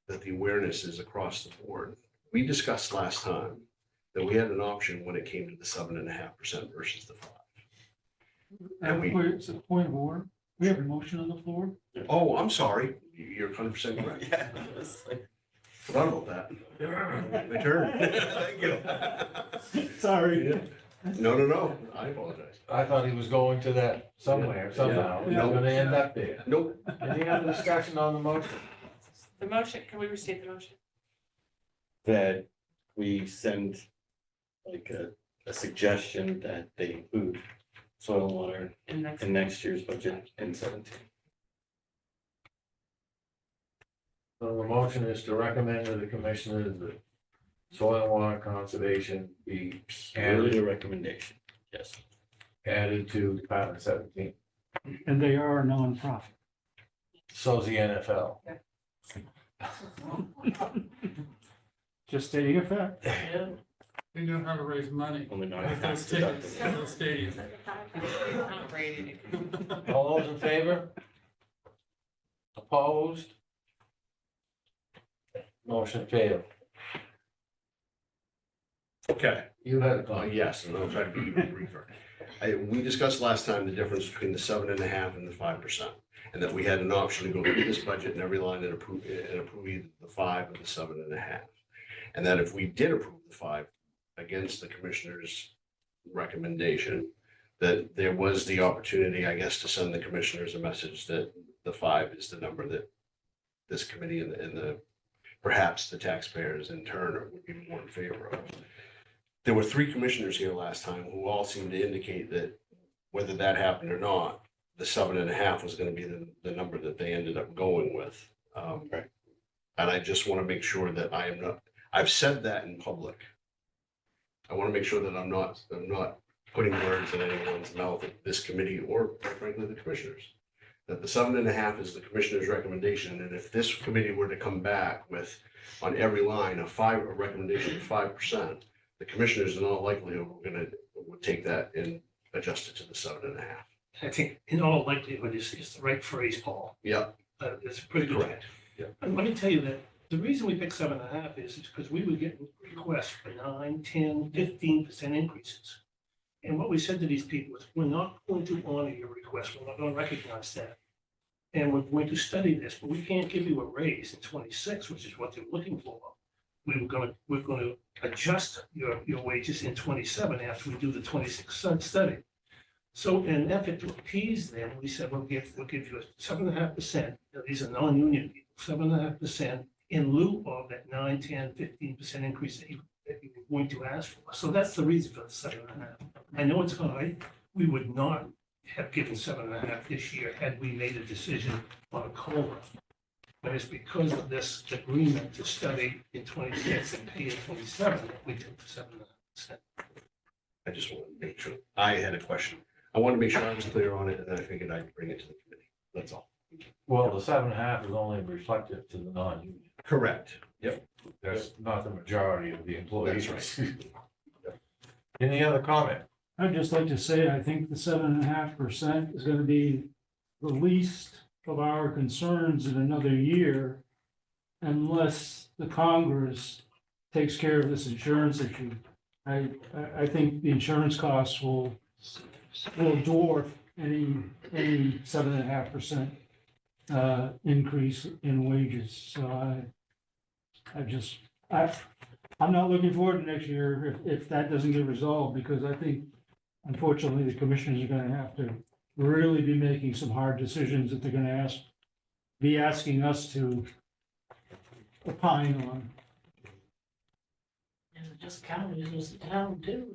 that the awareness is across the board. We discussed last time that we had an option when it came to the 7.5% versus the 5. And we, It's a point of order. We have a motion on the floor. oh, I'm sorry, you're 100% correct. Yeah, it's like- Forgot about that. My turn. Thank you. Sorry. No, I apologize. I thought he was going to that somewhere, somehow. He's Yeah. gonna end up there. Nope. Any other discussion on the motion? The motion, can we restate the motion? That we send like a suggestion that they include soil and water In next. in next year's budget in 17. So the motion is to recommend to the commissioners that soil and water conservation be Really added, a recommendation, yes. added to Department 17. And they are a nonprofit. So's the NFL. Just stating a fact. Yeah. They know how to raise money. Only not Like tax those tickets, deductible. those stadiums. Not rated. All those in favor? Opposed? Motion failed. Okay. You had a comment. Yes, and I'll try to be even briefer. We discussed last time the difference between the 7.5 and the 5%. And that we had an option to go through this budget and every line and approve either the 5 or the 7.5. And that if we did approve the 5 against the commissioner's recommendation, that there was the opportunity, I guess, to send the commissioners a message that the 5 is the number that this committee and the perhaps the taxpayers in turn would be more in favor of. There were 3 commissioners here last time who all seemed to indicate that whether that happened or not, the 7.5 was going to be the number that they ended up going with. Right. And I just want to make sure that I've said that in public. I want to make sure that I'm not putting words in anyone's mouth at this committee or frankly, the commissioners. That the 7.5 is the commissioner's recommendation, and if this committee were to come back with, on every line, a recommendation of 5%, the commissioners in all likelihood would take that and adjust it to the 7.5. I think in all likelihood is the right phrase, Paul. Yeah. It's pretty good. Correct. Yeah. And let me tell you that the reason we picked 7.5 is because we were getting requests for 9, 10, 15% increases. And what we said to these people is, we're not going to honor your request, we're not going to recognize that. And we're going to study this, but we can't give you a raise in 26, which is what they're looking for. We're going to adjust your wages in 27 after we do the 26 study. So in an effort to appease them, we said, we'll give you a 7.5%, these are non-union people, 7.5% in lieu of that 9, 10, 15% increase that you were going to ask for. So that's the reason for the 7.5. I know it's high. We would not have given 7.5 this year had we made a decision on a COLA. But it's because of this agreement to study in 26 and pay in 27 that we did the 7.5%. I just want to make sure, I had a question. I wanted to make sure I was clear on it, and then I figured I'd bring it to the committee. That's all. Well, the 7.5 is only reflective to the non-union. Correct. Yep. That's not the majority of the employees. That's right. Any other comment? I'd just like to say, I think the 7.5% is gonna be the least of our concerns in another year unless the Congress takes care of this insurance issue. I think the insurance costs will dwarf any 7.5% increase in wages. So I'm not looking forward to next year if that doesn't get resolved, because I think unfortunately the commissioners are gonna have to really be making some hard decisions that they're gonna be asking us to opine on. And just counties was the town too.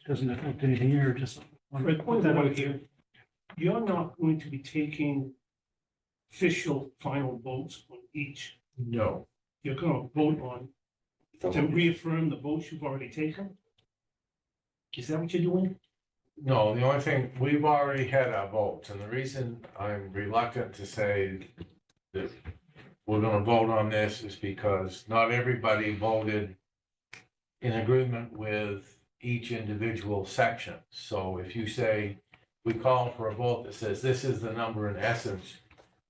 Doesn't affect anything here, just. For a point of order here, you're not going to be taking official final votes on each. No. You're gonna vote on to reaffirm the votes you've already taken? Is that what you're doing? No, the only thing, we've already had our votes, and the reason I'm reluctant to say that we're gonna vote on this is because not everybody voted in agreement with each individual section. So if you say, we call for a vote that says this is the number in essence,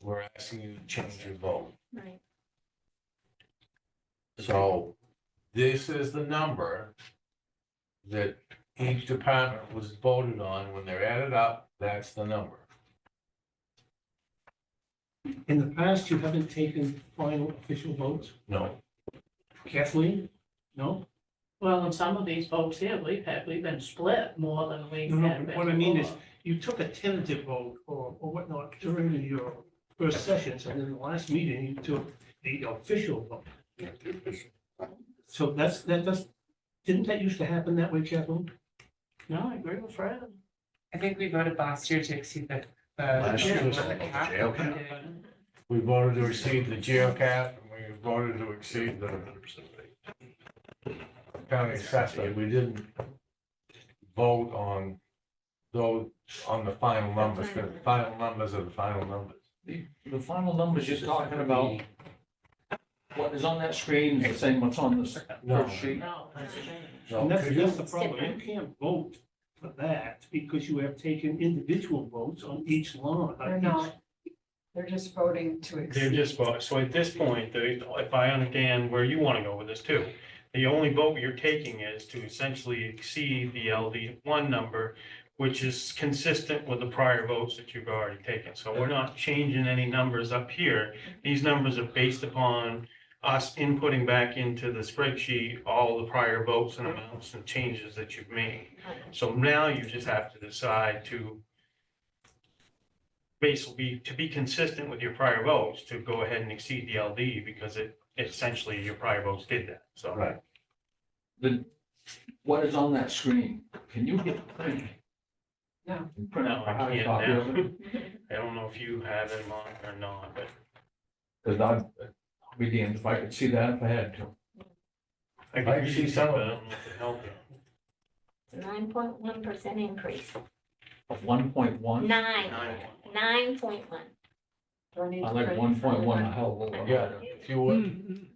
we're asking you to change your vote. Right. So this is the number that each department was voted on. When they're added up, that's the number. In the past, you haven't taken final official votes? No. Kathleen? No? Well, in some of these votes here, we've been split more than we've No, had. but what I mean is, before. you took a tentative vote or whatnot during your first sessions, and then the last meeting, you took the official vote. So that's, didn't that used to happen that way, Kathleen? No, I agree with Fred. I think we voted last year to exceed the. Last year was the the cap. jail cap. We voted to exceed the jail cap, and we voted to exceed the county assessment. We didn't vote on those, on the final numbers, because the final numbers are the final numbers. The final numbers you're talking about, what is on that screen is the same what's on the No. first sheet? No, that's changed. No, And that's could you- the problem, you can't vote for that because you have taken individual votes on each line. They're not. They're just voting to They're exceed. just, so at this point, if I understand where you want to go with this too, the only vote you're taking is to essentially exceed the LD1 number, which is consistent with the prior votes that you've already taken. So we're not changing any numbers up here. These numbers are based upon us inputting back into the spreadsheet all the prior votes and amounts and changes that you've made. So now you just have to decide to basically, to be consistent with your prior votes, to go ahead and exceed the LD, because it essentially, your prior votes did that, so. Right. What is on that screen? Can you get the thing? No. And print out No, a I hard can't copy now. of it? I don't know if you have it on or not, but Cause I'd be damned if I could see that if I had to. I I can see see some some, of but I don't know if it helped you. 9.1% increase. 1.1, 9.1. Do I need I to like print 1.1 a hell of a lot Yeah, better. if you would.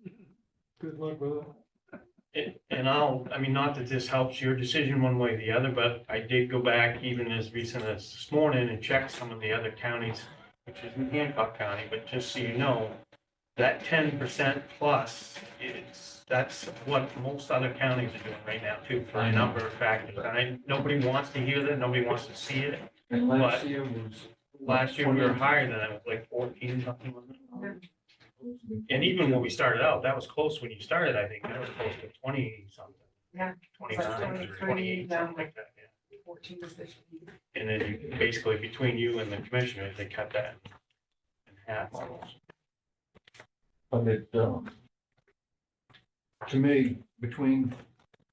Good luck with it. And I mean, not that this helps your decision one way or the other, but I did go back even as recent as this morning and check some of the other counties, which is in Hancock County, but just so you know, that 10% plus that's what most other counties are doing right now too, for a number of factors. And nobody wants to hear that, nobody wants to see it. And last But- year was. Last year we were higher than that, it was like 14 something, wasn't it? And even when we started out, that was close when you started, I think, that was close to 20 something. Yeah. 29 or 23, 28, yeah. something like that, yeah. 14 to 15. And then you, basically between you and the commissioners, they cut that in half almost. But it, to me, between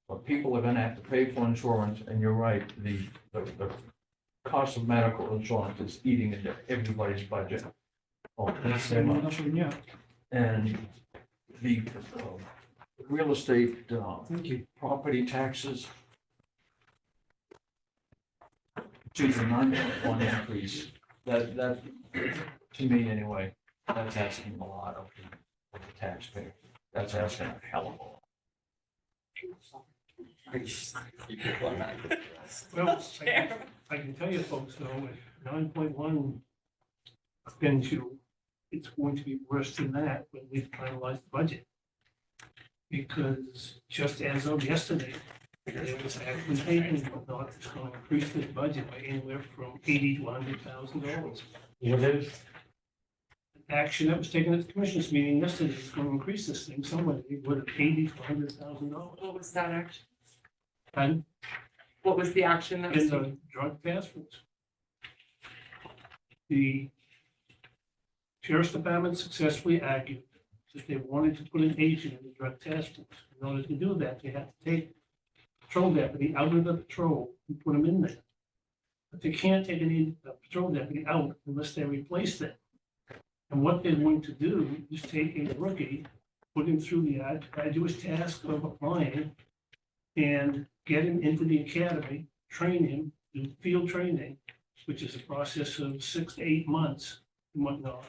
what people are gonna have to pay for insurance, and you're right, the cost of medical insurance is eating into everybody's budget. Oh, that's so much. Yeah. And the real estate, property taxes. Geez, a 9.1 increase, that, to me anyway, that's asking a lot of the taxpayer. That's asking a hell of a lot. Well, I can tell you folks though, if 9.1 offends you, it's going to be worse than that when we finalize the budget. Because just as of yesterday, there was action taken and whatnot that's going to increase this budget by anywhere from $80,000 to $100,000. What is? Action that was taken at the commissioners meeting yesterday is going to increase this thing somewhere, with $80,000 to $100,000. What was that action? And What was the action that was in taken? the drug task force. The sheriff's department successfully argued that they wanted to put an agent in the drug task force. In order to do that, they had to take patrol deputy out of the patrol and put them in there. But they can't take any patrol deputy out unless they replace them. And what they're going to do is take a rookie, put him through the arduous task of applying and get him into the academy, train him, do field training, which is a process of 6 to 8 months and whatnot.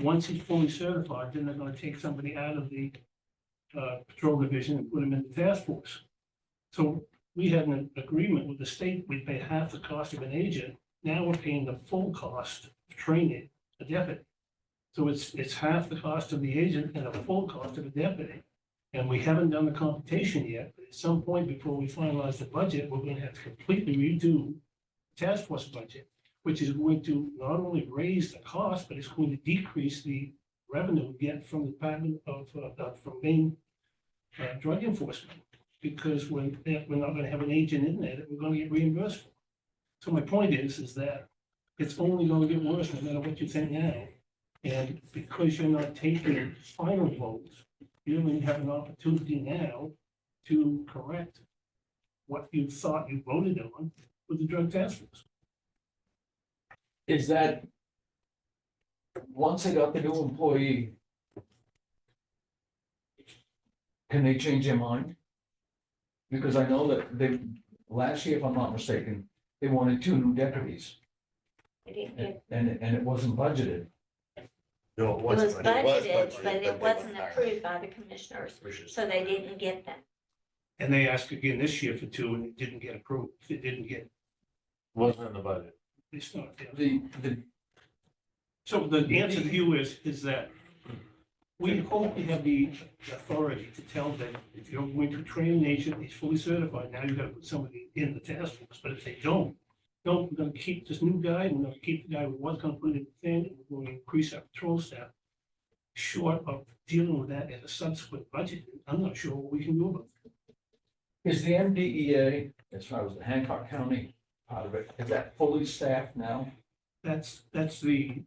Once he's fully certified, then they're gonna take somebody out of the patrol division and put him in the task force. So we had an agreement with the state, we pay half the cost of an agent. Now we're paying the full cost of training a deputy. So it's half the cost of the agent and a full cost of a deputy. And we haven't done the computation yet, but at some point before we finalize the budget, we're gonna have to completely redo the task force budget, which is going to not only raise the cost, but it's going to decrease the revenue we get from the Department of, from Maine Drug Enforcement, because we're not gonna have an agent in there that we're gonna get reimbursed for. So my point is that it's only gonna get worse no matter what you think now. And because you're not taking final votes, you don't even have an opportunity now to correct what you thought you voted on with the drug task force. Is that, once they got the new employee, can they change their mind? Because I know that they, last year, if I'm not mistaken, they wanted 2 new deputies, They didn't get, and it wasn't budgeted. No, it was but it was budgeted, budgeted, but it but they wasn't weren't approved by the commissioners, so they didn't get that. And they asked again this year for 2 and it didn't get approved. It didn't get, Wasn't in the budget. it's not there. The, So the answer to you is that we hope we have the authority to tell them, if you're going to train an agent, he's fully certified, now you've got to put somebody in the task force. But if they don't, no, we're gonna keep this new guy, we're gonna keep the guy who was gonna put in the thing, and we're going to increase our patrol staff. Short of dealing with that at a subsequent budget, I'm not sure what we can do about it. is the MDEA, as far as the Hancock County part of it, is that fully staffed now? That's the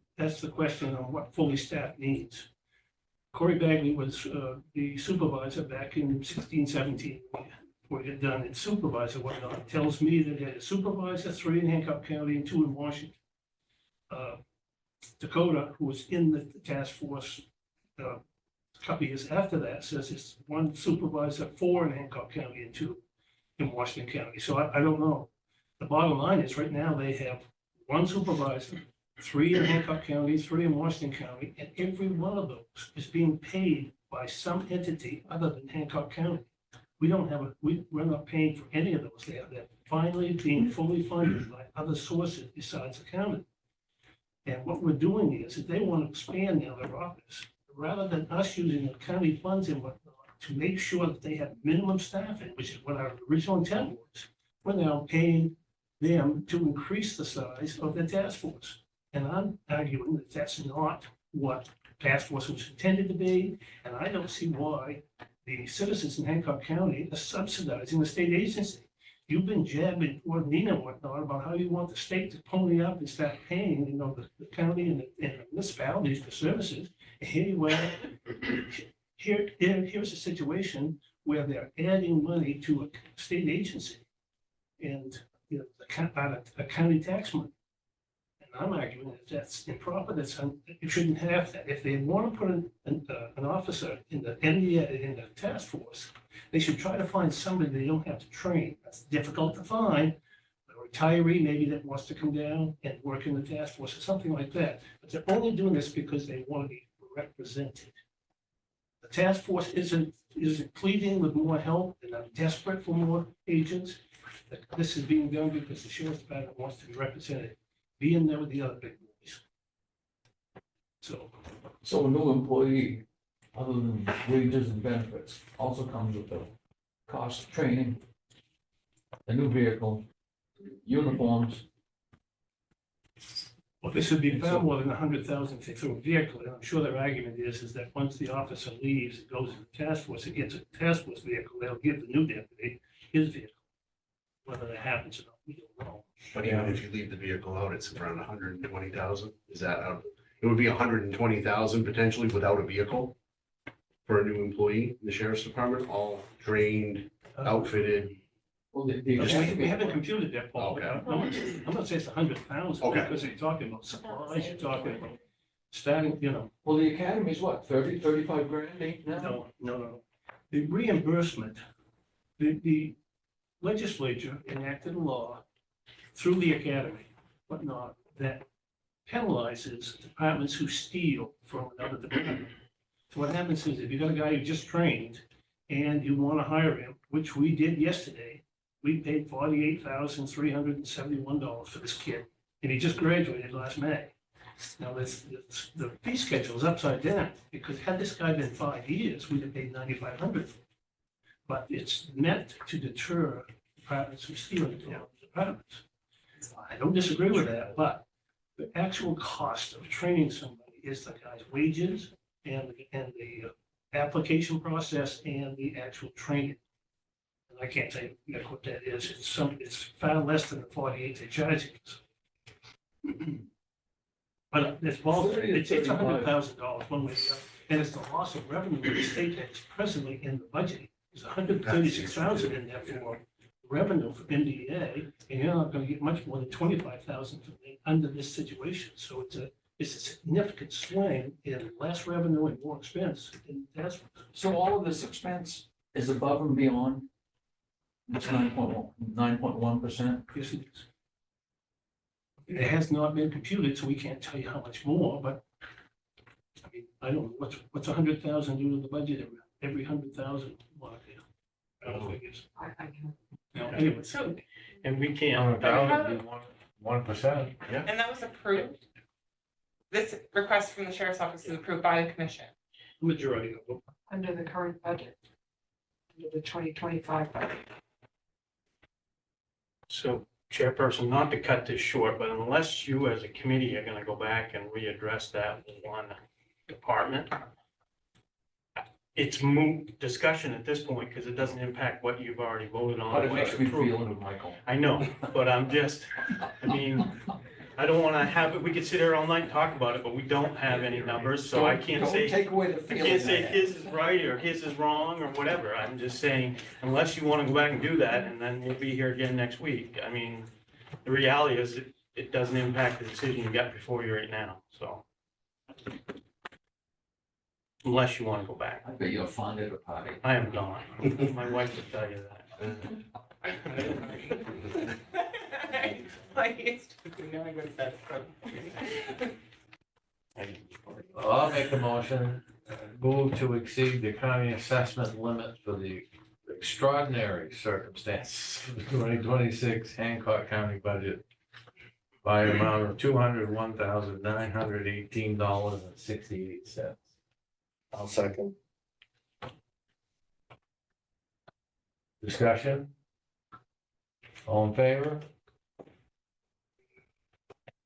question on what fully staffed means. Corey Bagley was the supervisor back in 16, 17, before he got done as supervisor, whatnot. Tells me that they had a supervisor, 3 in Hancock County and 2 in Washington. Dakota, who was in the task force a couple years after that, says it's 1 supervisor, 4 in Hancock County and 2 in Washington County. So I don't know. The bottom line is right now they have 1 supervisor, 3 in Hancock County, 3 in Washington County, and every one of those is being paid by some entity other than Hancock County. We don't have we're not paying for any of those. They're finally being fully funded by other sources besides the county. And what we're doing is that they want to expand now their office, rather than us using the county funds and whatnot to make sure that they have minimum staffing, which is what our original intent was. We're now paying them to increase the size of the task force. And I'm arguing that that's not what the task force was intended to be, and I don't see why the citizens in Hancock County are subsidizing the state agency. You've been jabbing toward Nina and whatnot about how you want the state to pony up and start paying, the county and the municipalities for services. And here you are, here's a situation where they're adding money to a state agency and, a county tax money. I'm arguing that that's improper, you shouldn't have that. If they want to put an officer in the NDA, in the task force, they should try to find somebody they don't have to train. That's difficult to find. A retiree maybe that wants to come down and work in the task force or something like that. But they're only doing this because they want to be represented. The task force isn't pleading with more help and are desperate for more agents. This is being done because the sheriff's department wants to be represented. Be in there with the other big boys. So a new employee, other than wages and benefits, also comes with the cost of training, a new vehicle, uniforms. Well, this would be far more than 100,000 for a vehicle, and I'm sure their argument is that once the officer leaves, it goes to the task force, it gets a task force vehicle, they'll give the new deputy his vehicle. Whether that happens or not, we don't know. But even if you leave the vehicle out, it's around 120,000. Is that out? It would be 120,000 potentially without a vehicle for a new employee in the sheriff's department, all trained, outfitted. Well, We haven't computed that, Paul. Okay. I'm not saying it's 100,000, Okay. because you're talking about supplies, you're talking about starting, you know, Well, the academy's what, 35 grand, ain't now? no. The reimbursement, the legislature enacted a law through the academy, whatnot, that penalizes departments who steal from another department. So what happens is if you got a guy who just trained and you want to hire him, which we did yesterday, we paid $48,371 for this kid, and he just graduated last May. Now, the fee schedule is upside down, because had this guy been 5 years, we'd have paid $9,500. But it's meant to deter departments from stealing from other departments. I don't disagree with that, but the actual cost of training somebody is the guy's wages and the application process and the actual training. And I can't tell you what that is. It's far less than the 48 they're charging us. But it's $100,000 one way or the other, and it's the loss of revenue of the state that is presently in the budget. There's 136,000 in there for revenue for MDA, and you're not gonna get much more than 25,000 from the, under this situation. So it's a significant swing in less revenue and more expense in that's. So all of this expense is above and beyond this 9.1%? Yes, it is. It has not been computed, so we can't tell you how much more, but I mean, I don't know, what's 100,000 do to the budget every 100,000? Well, yeah, I don't know figures. I can. No, anyway, So, And we can't. 100,000 would be 1%. and that was approved? This request from the sheriff's office is approved by the commission. majority of them. Under the current budget. Under the 2025 budget. So, Chairperson, not to cut this short, but unless you as a committee are gonna go back and readdress that one department, it's moot discussion at this point, because it doesn't impact what you've already voted on. But it or makes me approved. feel, Michael. I know, but I mean, I don't wanna have it, we could sit here all night and talk about it, but we don't have any numbers, so I can't say. Don't take away the I feeling. can't say I have. his is right or his is wrong or whatever. I'm just saying, unless you want to go back and do that, and then we'll be here again next week. I mean, the reality is it doesn't impact the decision you got before you right now, so. Unless you want to go back. I bet you're fond of the party. I am not. My wife would tell you that. Like, it's, you know, I go to bed. I'll make a motion, move to exceed the county assessment limit for the extraordinary circumstances of the 2026 Hancock County budget by an amount of $201,918.68. I'll second. Discussion? All in favor?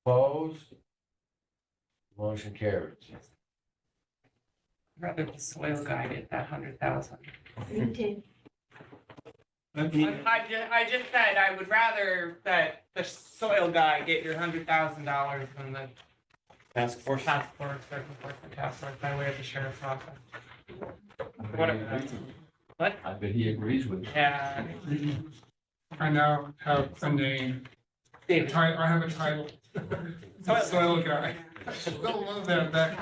Opposed? Motion carries. Rather the soil guy get that 100,000. Me too. I just said I would rather that the soil guy get your $100,000 than the Task force. task force or enforcement task force by way of the sheriff's office. I bet he Whatever. agrees with you. What? I bet he agrees with you. Yeah. I now have a name. David. I have a title. Soil- Soil guy. Don't love that back.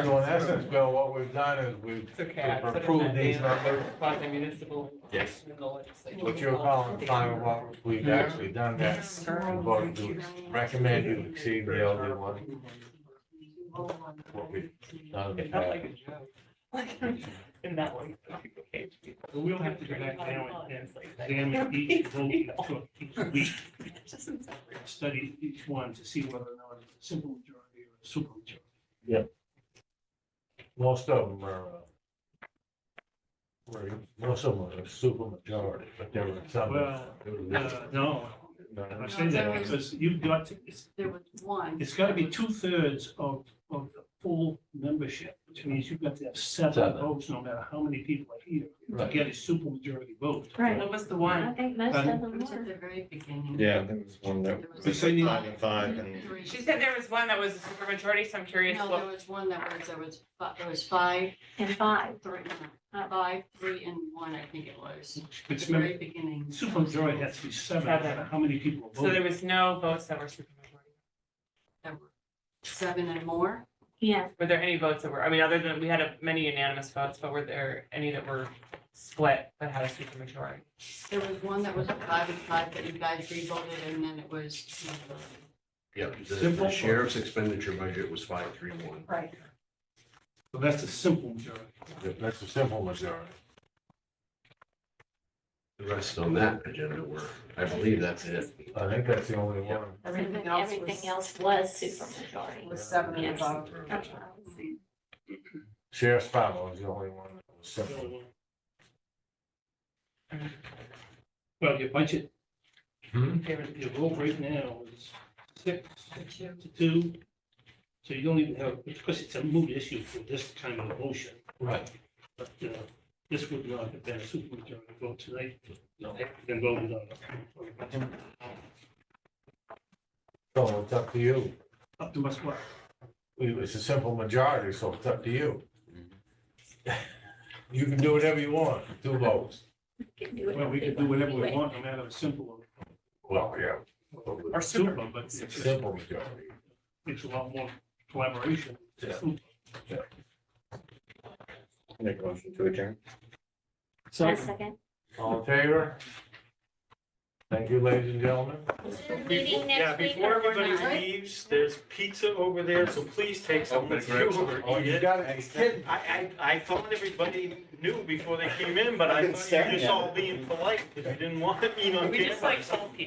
So in essence, Bill, what we've done is we've It's okay. I put it approved in these that numbers. quasi-municipal. Yes. in the legislature. What you're calling final, what we've actually done that. We voted to recommend you exceed the LD one. What we've done in the It felt like past. a joke. Like, in that one. Okay. We'll have to go back now and examine each vote each week, study each one to see whether or not it's a simple majority or a super majority. Most of them are, most of them are a super majority, but there were some. Well, no, I say that because you've got to, There was one. it's got to be 2/3 of the full membership, which means you've got to have seven Seven. votes, no matter how many people are here, to Right. get a super majority vote. Right. What was the I one? think most of them At were. the very beginning. Yeah, there was one that They was say you- 5 and 5 and. She said there was one that was a supermajority, so I'm curious No, what. there was one there was 5, And 5. 3, 5, 3, and 1, I think it was. At It's the very beginning. super majority has to be seven, no matter how many people So there vote. was no votes that were supermajority. There were 7 and more. Yeah, Were there any votes that were, I mean, other than, we had many unanimous votes, but were there any that were split that had a supermajority? There was one that was a 5 and 5 that you guys revoted, and then it was. Yeah, the Simple. sheriff's expenditure budget was 531. Right. So that's a simple majority. That's a simple majority. The rest on that agenda were, I believe that's it. I think that's the only one. Everything else everything was, else was supermajority. was 7 and Yes. above. Sheriff's Department was the only one that was simple. Well, your budget, Hmm? your vote right now is 6 to 2. So you don't even have, because it's a moot issue for this kind of a motion, Right. but this would not have been a supermajority vote tonight. Then voted on it. So it's up to you. Up to us what? It's a simple majority, so it's up to you. You can do whatever you want, 2 votes. Well, we can do whatever we want, no matter how simple Well, yeah, or super, but it's just, simple majority. it's a lot more collaboration. Yeah. Make a motion to adjourn. A second. All in favor? Thank you, ladies and gentlemen. Meeting Yeah, next week before or we're everybody not? leaves, there's pizza over there, so please take some with you or Oh, eat you it. got it. I thought everybody knew before they came in, but I I've been thought you staring were just at all it. being polite because you didn't want to eat on We just camera. like told people.